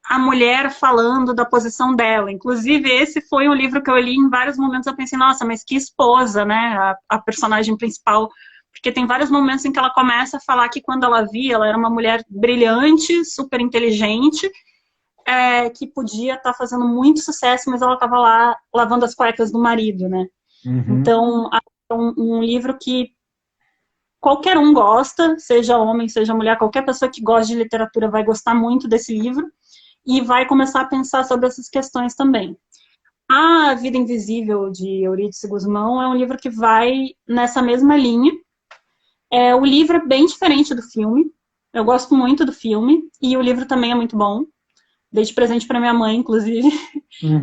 a mulher falando da posição dela. Inclusive, esse foi um livro que eu li em vários momentos. Eu pensei, nossa, mas que esposa, né? A personagem principal. Porque tem vários momentos em que ela começa a falar que quando ela via, ela era uma mulher brilhante, super inteligente, que podia estar fazendo muito sucesso, mas ela estava lá lavando as cuecas do marido, né? Uhum. Então, é um livro que qualquer um gosta, seja homem, seja mulher, qualquer pessoa que gosta de literatura vai gostar muito desse livro e vai começar a pensar sobre essas questões também. A Vida Invisível, de Eurídice Gusmão, é um livro que vai nessa mesma linha. O livro é bem diferente do filme. Eu gosto muito do filme e o livro também é muito bom. Dei de presente para minha mãe, inclusive,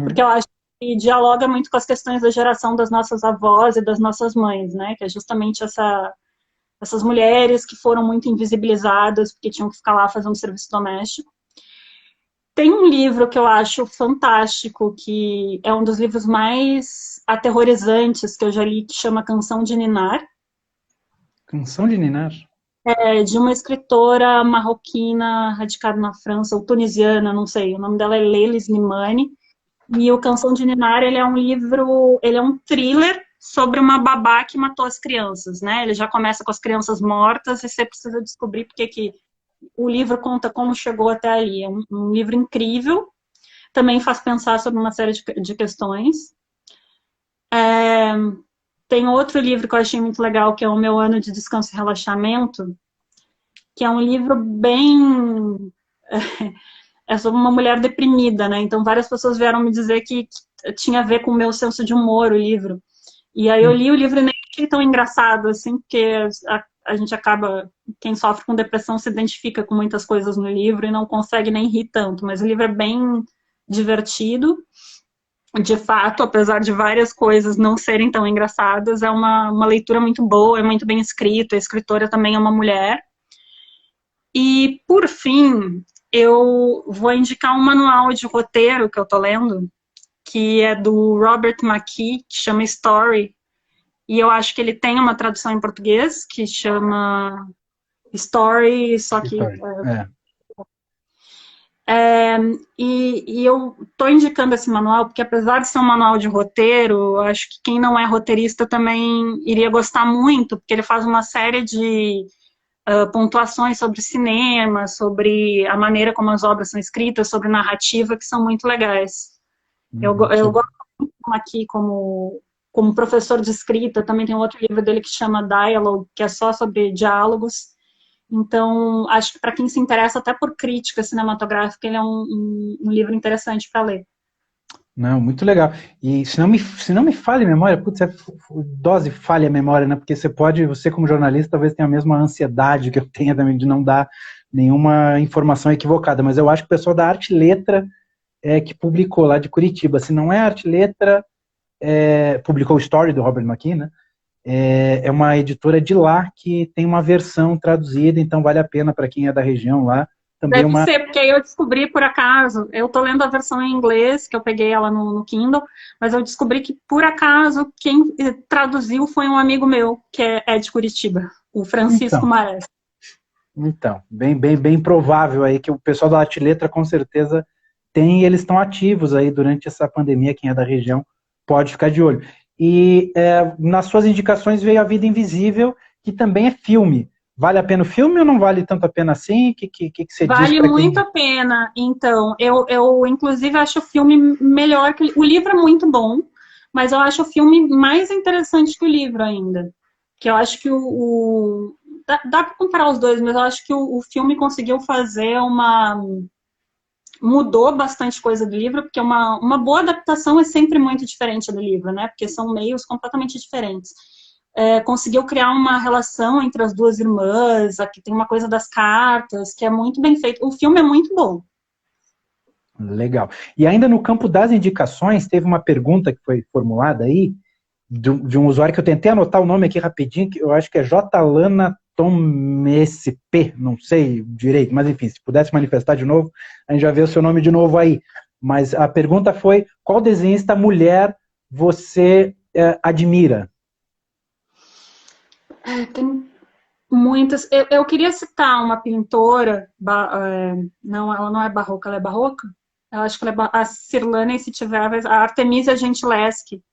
porque Uhum. eu acho que dialoga muito com as questões da geração das nossas avós e das nossas mães, né? Que é justamente essas mulheres que foram muito invisibilizadas porque tinham que ficar lá fazendo serviço doméstico. Tem um livro que eu acho fantástico, que é um dos livros mais aterrorizantes que eu já li, que chama Canção de Ninar. Canção de Ninar. De uma escritora marroquina radicada na França, ou tunisiana, não sei. O nome dela é Leila Slimani. E o Canção de Ninar, ele é um livro, ele é um thriller sobre uma babá que matou as crianças, né? Ele já começa com as crianças mortas e você precisa descobrir porque que o livro conta como chegou até ali. É um livro incrível. Também faz pensar sobre uma série de questões. Tem outro livro que eu achei muito legal, que é O Meu Ano de Descanso e Relaxamento, que é um livro bem... É sobre uma mulher deprimida, né? Então, várias pessoas vieram me dizer que tinha a ver com o meu senso de humor, o livro. E aí eu li o livro e nem achei tão engraçado, assim, porque a gente acaba... Quem sofre com depressão se identifica com muitas coisas no livro e não consegue nem rir tanto. Mas o livro é bem divertido. de fato, apesar de várias coisas não serem tão engraçadas, é uma leitura muito boa, é muito bem escrita, a escritora também é uma mulher. E, por fim, eu vou indicar um manual de roteiro que eu tô lendo, que é do Robert McKee, que chama Story, e eu acho que ele tem uma tradução em português, que chama Story, só que Story. É. e eu estou indicando esse manual porque, apesar de ser um manual de roteiro, eu acho que quem não é roteirista também iria gostar muito, porque ele faz uma série de pontuações sobre cinema, sobre a maneira como as obras são escritas, sobre narrativa, que são muito legais. Eu gosto muito aqui como professor de escrita, também tem um outro livro dele que chama Dialogue, que é só sobre diálogos. Então, acho que para quem se interessa até por crítica cinematográfica, ele é um livro interessante para ler. Não, muito legal. E se não me falha a memória, putz, dose falha a memória, né? Porque você como jornalista, talvez tenha a mesma ansiedade que eu tenho também de não dar nenhuma informação equivocada, mas eu acho que o pessoal da Arte e Letra que publicou lá de Curitiba. Se não é Arte e Letra, publicou o Story do Robert McKee, né? É uma editora de lá que tem uma versão traduzida, então vale a pena para quem é da região lá. Também Deve ser, porque aí eu descobri por acaso, eu tô lendo a versão em inglês, que eu peguei ela no Kindle, mas eu descobri que por acaso quem traduziu foi um amigo meu, que é de Curitiba, o Francisco Marés. Então, bem provável aí que o pessoal da Arte e Letra com certeza tem, e eles estão ativos aí durante essa pandemia, quem é da região pode ficar de olho. E nas suas indicações veio A Vida Invisível, que também é filme. Vale a pena o filme ou não vale tanto a pena assim? O que você diz para quem... Vale muito a pena, então. Eu inclusive, acho o filme melhor que o livro é muito bom, mas eu acho o filme mais interessante que o livro ainda. Que eu acho que dá para comparar os dois, mas eu acho que o filme conseguiu fazer mudou bastante coisa do livro, porque uma boa adaptação é sempre muito diferente do livro, né? Porque são meios completamente diferentes. Conseguiu criar uma relação entre as duas irmãs, aqui tem uma coisa das cartas, que é muito bem feito. O filme é muito bom. Legal. E ainda no campo das indicações, teve uma pergunta que foi formulada aí, de um usuário que eu tentei anotar o nome aqui rapidinho, que eu acho que é J. TomSP, não sei direito, mas enfim, se pudesse manifestar de novo, a gente já vê o seu nome de novo aí. Mas a pergunta foi, qual desenhista mulher você admira? Tem muitas. Eu queria citar uma pintora, não, ela não é barroca, ela é barroca? Eu acho que ela é a Cirlane, se tiver, a Artemisia Gentileschi,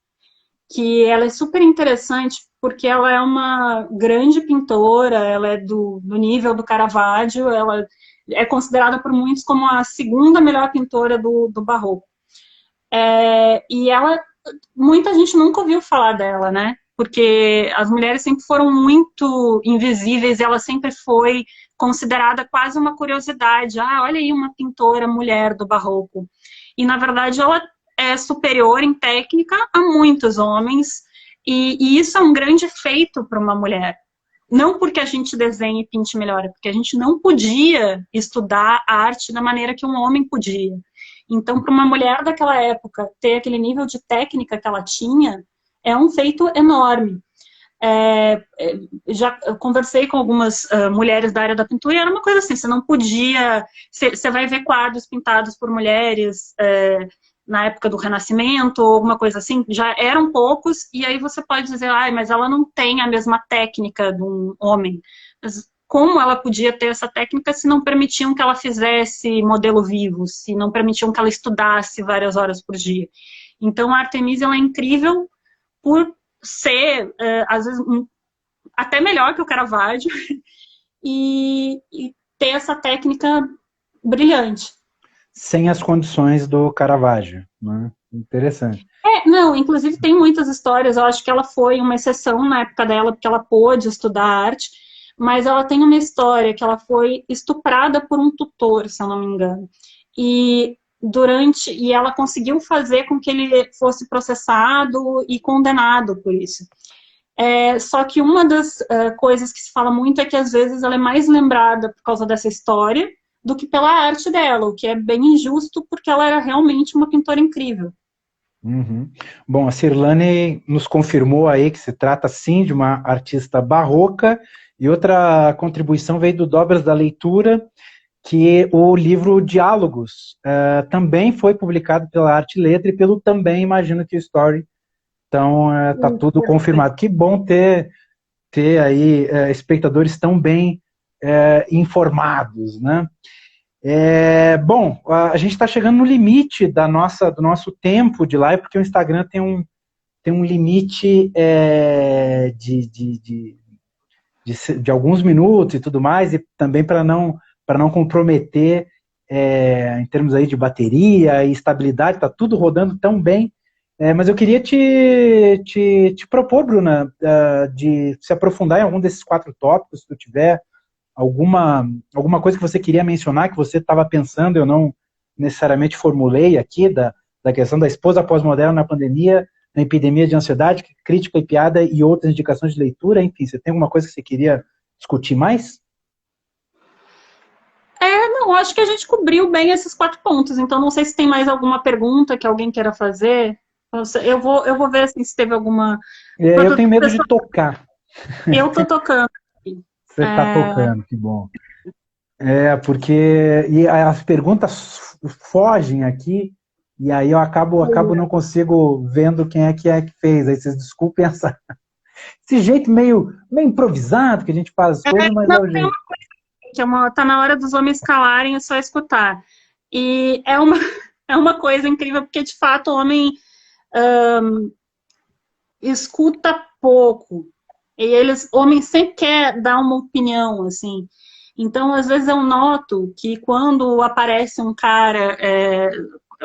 que ela é super interessante porque ela é uma grande pintora, ela é do nível do Caravaggio, ela é considerada por muitos como a segunda melhor pintora do Barroco. E ela, muita gente nunca ouviu falar dela, né? Porque as mulheres sempre foram muito invisíveis, ela sempre foi considerada quase uma curiosidade. Ah, olha aí uma pintora mulher do Barroco. E, na verdade, ela é superior em técnica a muitos homens, e isso é um grande feito para uma mulher. Não porque a gente desenhe e pinte melhor, é porque a gente não podia estudar arte da maneira que um homem podia. Então, para uma mulher daquela época ter aquele nível de técnica que ela tinha, é um feito enorme. Já conversei com algumas mulheres da área da pintura e era uma coisa assim, você não podia... Você vai ver quadros pintados por mulheres na época do Renascimento, ou alguma coisa assim, já eram poucos, e aí você pode dizer, mas ela não tem a mesma técnica de um homem. Mas como ela podia ter essa técnica se não permitiam que ela fizesse modelo vivo, se não permitiam que ela estudasse várias horas por dia? Então, a Artemisia, ela é incrível por ser, às vezes, até melhor que o Caravaggio, e ter essa técnica brilhante. Sem as condições do Caravaggio, né? Interessante. Não, inclusive tem muitas histórias, eu acho que ela foi uma exceção na época dela, porque ela pôde estudar arte, mas ela tem uma história que ela foi estuprada por um tutor, se eu não me engano, e ela conseguiu fazer com que ele fosse processado e condenado por isso. Só que uma das coisas que se fala muito é que às vezes ela é mais lembrada por causa dessa história do que pela arte dela, o que é bem injusto porque ela era realmente uma pintora incrível. Uhum. Bom, a Cirlane nos confirmou aí que se trata sim de uma artista barroca, e outra contribuição veio do Dobras da Leitura, que o livro Diálogos também foi publicado pela Arte e Letra e pelo também Imagino que Story. Então está tudo confirmado. Que bom ter aí espectadores tão bem informados, né? Bom, a gente está chegando no limite do nosso tempo de live, porque o Instagram tem um limite de alguns minutos e tudo mais, e também para não comprometer em termos aí de bateria e estabilidade, está tudo rodando tão bem. Mas eu queria te propor, Bruna, de se aprofundar em algum desses 4 tópicos, se tu tiver alguma coisa que você queria mencionar, que você estava pensando, eu não necessariamente formulei aqui, da questão da esposa pós-moderna na pandemia, na epidemia de ansiedade, crítica e piada e outras indicações de leitura, enfim, você tem alguma coisa que você queria discutir mais? Não, acho que a gente cobriu bem esses 4 pontos, então não sei se tem mais alguma pergunta que alguém queira fazer. Eu vou ver assim, se teve alguma. Eu tenho medo de tocar. Eu tô tocando. Você está tocando, que bom. Porque e as perguntas fogem aqui, e aí eu acabo não consigo vendo quem é que fez. Aí vocês desculpem esse jeito meio improvisado que a gente faz as coisas, mas é o jeito. Tá na hora dos homens calarem, é só escutar. E é uma coisa incrível, porque de fato o homem escuta pouco. E homem sempre quer dar uma opinião, assim. Então, às vezes eu noto que quando aparece um cara,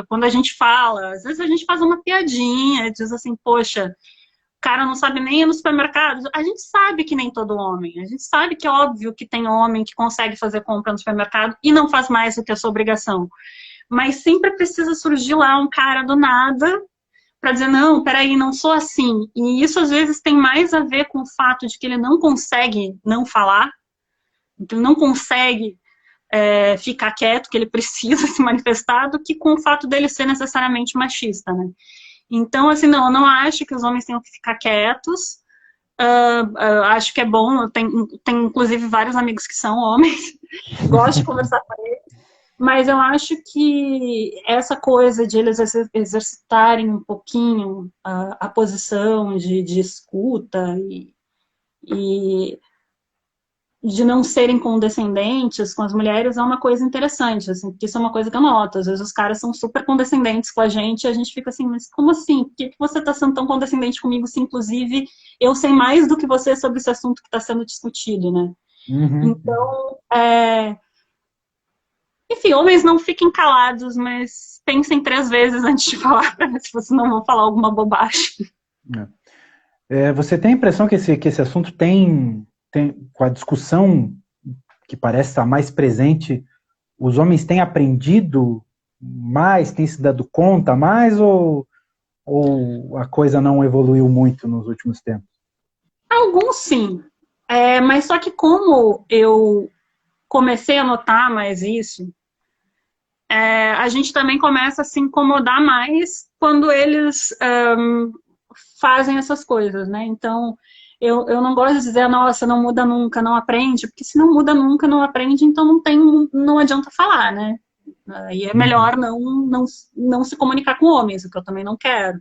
quando a gente fala, às vezes a gente faz uma piadinha, diz assim, poxa, o cara não sabe nem ir no supermercado. A gente sabe que nem todo homem. A gente sabe que é óbvio que tem homem que consegue fazer compra no supermercado e não faz mais do que a sua obrigação. Mas sempre precisa surgir lá um cara do nada para dizer, não, peraí, não sou assim. E isso às vezes tem mais a ver com o fato de que ele não consegue não falar, que ele não consegue ficar quieto, que ele precisa se manifestar, do que com o fato dele ser necessariamente machista, né? Então, assim, não, eu não acho que os homens tenham que ficar quietos. Acho que é bom. Eu tenho, inclusive, vários amigos que são homens. Gosto de conversar com eles. Mas eu acho que essa coisa de eles exercitarem um pouquinho a posição de escuta e de não serem condescendentes com as mulheres é uma coisa interessante, assim, porque isso é uma coisa que eu noto. Às vezes os caras são super condescendentes com a gente e a gente fica assim, mas como assim? Por que você está sendo tão condescendente comigo se, inclusive, eu sei mais do que você sobre esse assunto que está sendo discutido, né? Uhum. Então, enfim, homens não fiquem calados, mas pensem 3 vezes antes de falar, se vocês não vão falar alguma bobagem. Você tem a impressão que esse assunto tem com a discussão que parece estar mais presente, os homens têm aprendido mais, têm se dado conta mais, ou a coisa não evoluiu muito nos últimos tempos? Alguns sim, mas só que como eu comecei a notar mais isso, a gente também começa a se incomodar mais quando eles fazem essas coisas, né? Então, eu não gosto de dizer, nossa, não muda nunca, não aprende, porque se não muda nunca, não aprende, então não adianta falar, né? E é melhor não se comunicar com homens, o que eu também não quero.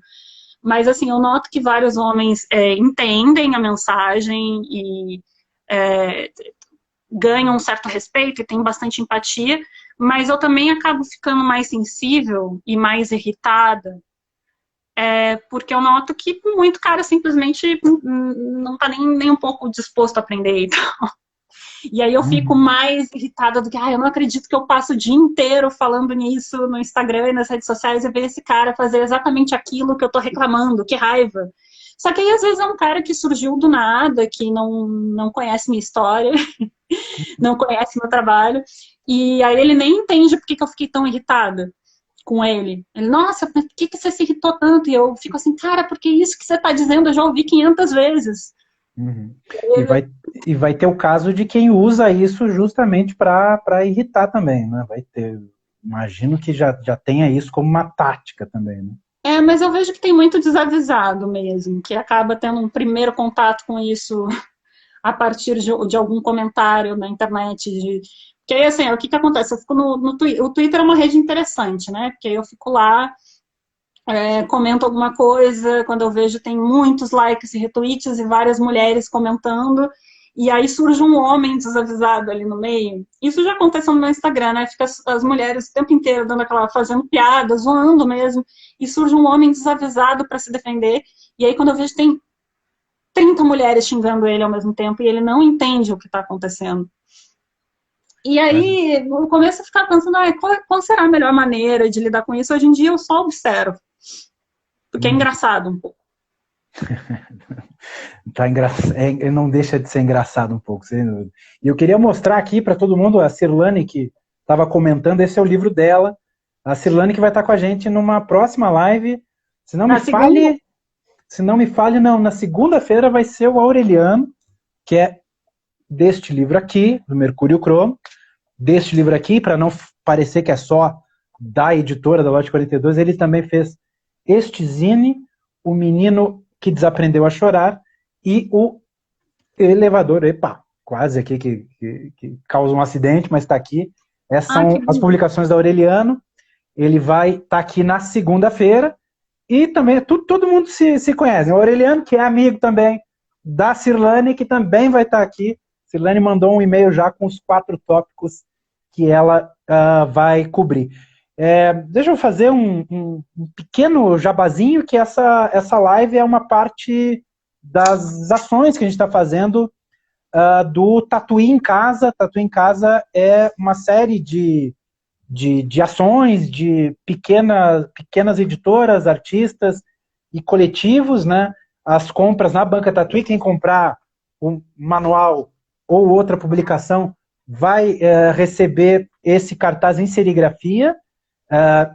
Mas, assim, eu noto que vários homens entendem a mensagem e ganham um certo respeito e têm bastante empatia, mas eu também acabo ficando mais sensível e mais irritada, porque eu noto que muito cara simplesmente não tá nem um pouco disposto a aprender e tal. E aí eu fico mais irritada do que, eu não acredito que eu passo o dia inteiro falando nisso no Instagram e nas redes sociais e ver esse cara fazer exatamente aquilo que eu tô reclamando, que raiva. Só que aí às vezes é um cara que surgiu do nada, que não conhece minha história, não conhece meu trabalho, e aí ele nem entende por que eu fiquei tão irritada com ele. Ele, nossa, por que você se irritou tanto? E eu fico assim, cara, porque isso que você tá dizendo eu já ouvi 500 vezes. Uhum. E vai ter o caso de quem usa isso justamente para irritar também, né? Vai ter, imagino que já tenha isso como uma tática também, né? Mas eu vejo que tem muito desavisado mesmo, que acaba tendo um primeiro contato com isso a partir de algum comentário na internet. Porque aí, assim, o que acontece? Eu fico no Twitter. O Twitter é uma rede interessante, né? Porque eu fico lá, comento alguma coisa, quando eu vejo tem muitos likes e retweets e várias mulheres comentando, e aí surge um homem desavisado ali no meio. Isso já aconteceu no meu Instagram, né? Fica as mulheres o tempo inteiro dando aquela, fazendo piada, zoando mesmo, e surge um homem desavisado para se defender, e aí quando eu vejo tem 30 mulheres xingando ele ao mesmo tempo, e ele não entende o que está acontecendo. E aí, no começo eu ficava pensando, qual será a melhor maneira de lidar com isso? Hoje em dia eu só observo, porque é engraçado um pouco. Tá não deixa de ser engraçado um pouco. E eu queria mostrar aqui para todo mundo, a Cirlane que estava comentando, esse é o livro dela. A Cirlane que vai estar com a gente numa próxima live. Se não me falhe, não, na segunda-feira vai ser o Aureliano, que é deste livro aqui, do Mercúrio Cromo, deste livro aqui, para não parecer que é só da editora da Lote 42, ele também fez este zine, O Menino que Desaprendeu a Chorar, e o Elevador, quase aqui que causa um acidente, mas está aqui. Essas são as publicações da Aureliano. Ele vai estar aqui na segunda-feira, e também todo mundo se conhece. O Aureliano, que é amigo também da Cirlane, que também vai estar aqui. Cirlane mandou um e-mail já com os 4 tópicos que ela vai cobrir. Deixa eu fazer um pequeno jabazinho, que essa live é uma parte das ações que a gente está fazendo do Tatuí em Casa. Tatuí em Casa é uma série de ações de pequenas editoras, artistas e coletivos, né? As compras na Banca Tatuí, quem comprar um manual ou outra publicação vai receber esse cartaz em serigrafia,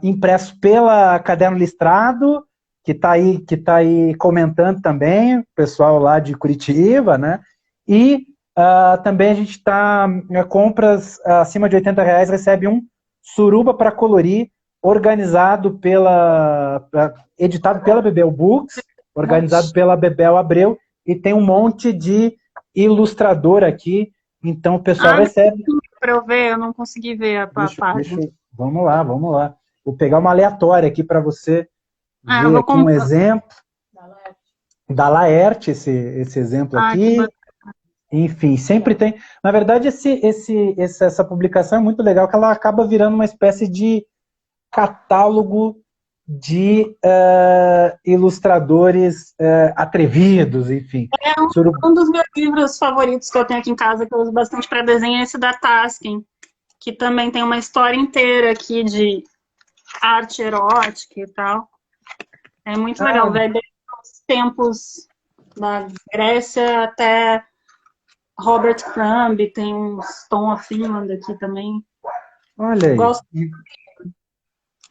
impresso pela Caderno Listrado, que está aí comentando também, o pessoal lá de Curitiba, né? E também a gente está, compras acima de R$80 recebe um Suruba para Colorir, editado pela Bebel Books, organizado pela Bebel Abreu, e tem um monte de ilustrador aqui, então o pessoal recebe. Para eu ver, eu não consegui ver a página. Vamos lá. Vou pegar uma aleatória aqui para você ver aqui um exemplo. Da Laerte, esse exemplo aqui. Enfim, sempre tem. Na verdade, essa publicação é muito legal, que ela acaba virando uma espécie de catálogo de ilustradores atrevidos, enfim. Um dos meus livros favoritos que eu tenho aqui em casa, que eu uso bastante para desenho, é esse da Taskin, que também tem uma história inteira aqui de arte erótica e tal. É muito legal, velho. Desde os tempos da Grécia até Robert Crumb, tem uns Tom of Finland aqui também. Olha aí.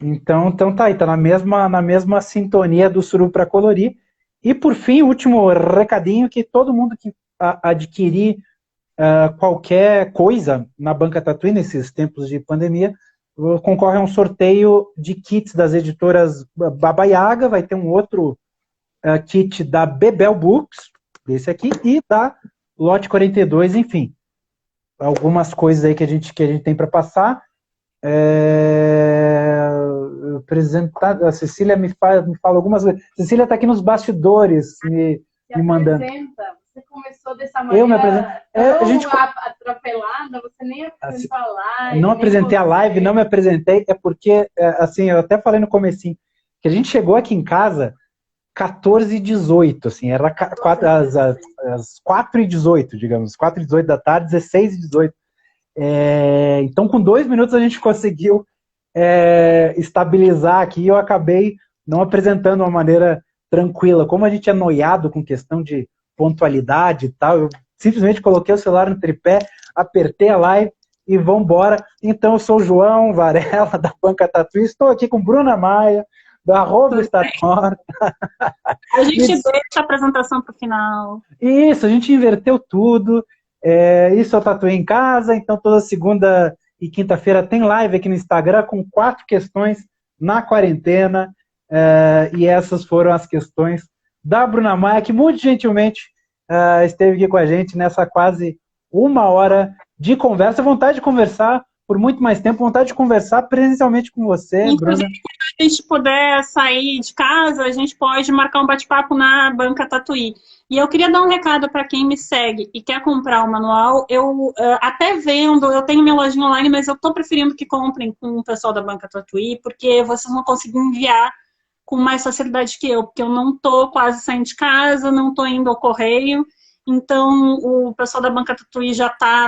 Então tá aí, tá na mesma sintonia do Suruba para Colorir. E por fim, o último recadinho, que todo mundo que adquirir qualquer coisa na Banca Tatuí nesses tempos de pandemia, concorre a um sorteio de kits das editoras Baba Yaga, vai ter um outro kit da Bebel Books, esse aqui, e da Lote 42, enfim. Algumas coisas aí que a gente tem para passar. A Cecília me fala algumas coisas. Cecília está aqui nos bastidores me mandando. Você começou dessa maneira. Eu me apresento. A gente atropelada, você nem apresentou a live. Não apresentei a live, não me apresentei, é porque, assim, eu até falei no comecinho, que a gente chegou aqui em casa 14h18, assim, era às 4h18, digamos, 4h18 da tarde, 16h18. Então, com 2 minutos a gente conseguiu estabilizar aqui, eu acabei não apresentando de uma maneira tranquila. Como a gente é noiado com questão de pontualidade e tal, eu simplesmente coloquei o celular no tripé, apertei a live e vambora. Então, eu sou o João Varela, da Banca Tatuí, estou aqui com Bruna Maia, da Arroba Estator. A gente deixa a apresentação para o final. Isso, a gente inverteu tudo. Isso é o Tatuí em Casa, então toda segunda e quinta-feira tem live aqui no Instagram com 4 questões na quarentena. E essas foram as questões da Bruna Maia, que muito gentilmente esteve aqui com a gente nessa quase 1 hora de conversa. Vontade de conversar por muito mais tempo, vontade de conversar presencialmente com você, Inclusive, Bruna. se a gente puder sair de casa, a gente pode marcar um bate-papo na Banca Tatuí. E eu queria dar um recado para quem me segue e quer comprar o manual. Eu até vendo, eu tenho minha lojinha online, mas eu estou preferindo que comprem com o pessoal da Banca Tatuí, porque vocês vão conseguir enviar com mais facilidade que eu, porque eu não estou quase saindo de casa, não estou indo ao correio. Então, o pessoal da Banca Tatuí já está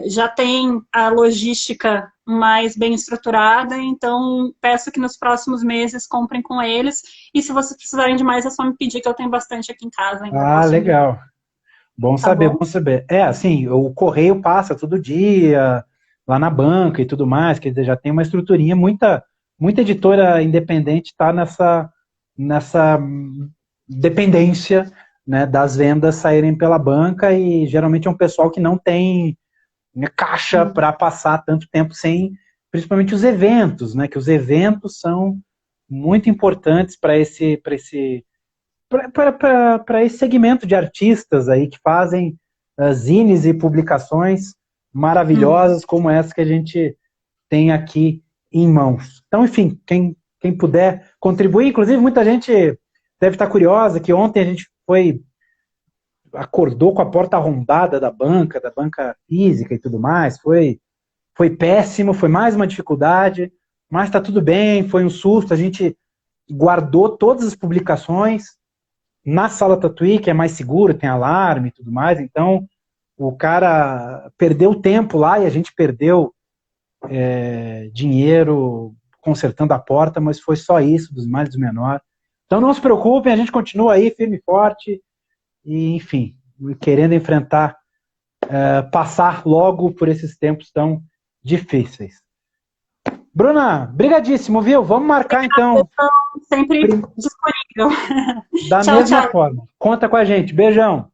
já tem a logística mais bem estruturada, então peço que nos próximos meses comprem com eles, e se vocês precisarem de mais é só me pedir, que eu tenho bastante aqui em casa ainda. Legal. Bom saber, bom saber. Assim, o correio passa todo dia, lá na banca e tudo mais, quer dizer, já tem uma estruturinha, muita editora independente está nessa dependência, né, das vendas saírem pela banca, e geralmente é um pessoal que não tem caixa para passar tanto tempo sem, principalmente os eventos, né, que os eventos são muito importantes para esse segmento de artistas aí que fazem zines e publicações maravilhosas como essa que a gente tem aqui em mãos. Então, enfim, quem puder contribuir, inclusive muita gente deve estar curiosa que ontem a gente acordou com a porta arrombada da banca física e tudo mais, foi péssimo, foi mais uma dificuldade, mas está tudo bem, foi um susto, a gente guardou todas as publicações na sala Tatuí, que é mais seguro, tem alarme e tudo mais, então o cara perdeu tempo lá e a gente perdeu dinheiro consertando a porta, mas foi só isso, dos males do menor. Então não se preocupem, a gente continua aí firme e forte, e enfim, querendo enfrentar, passar logo por esses tempos tão difíceis. Bruna, brigadíssimo, viu? Vamos marcar então. Sempre disponível. Da mesma forma. Conta com a gente. Beijão.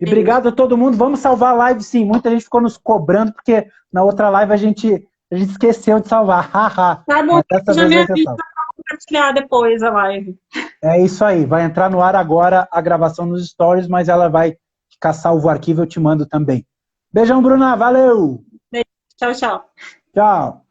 E obrigado a todo mundo. Vamos salvar a live, sim. Muita gente ficou nos cobrando, porque na outra live a gente esqueceu de salvar. Tá bom, já me avisa para compartilhar depois a live. É isso aí. Vai entrar no ar agora a gravação nos stories, mas ela vai ficar salvo o arquivo, eu te mando também. Beijão, Bruna. Valeu! Tchau, tchau. Tchau.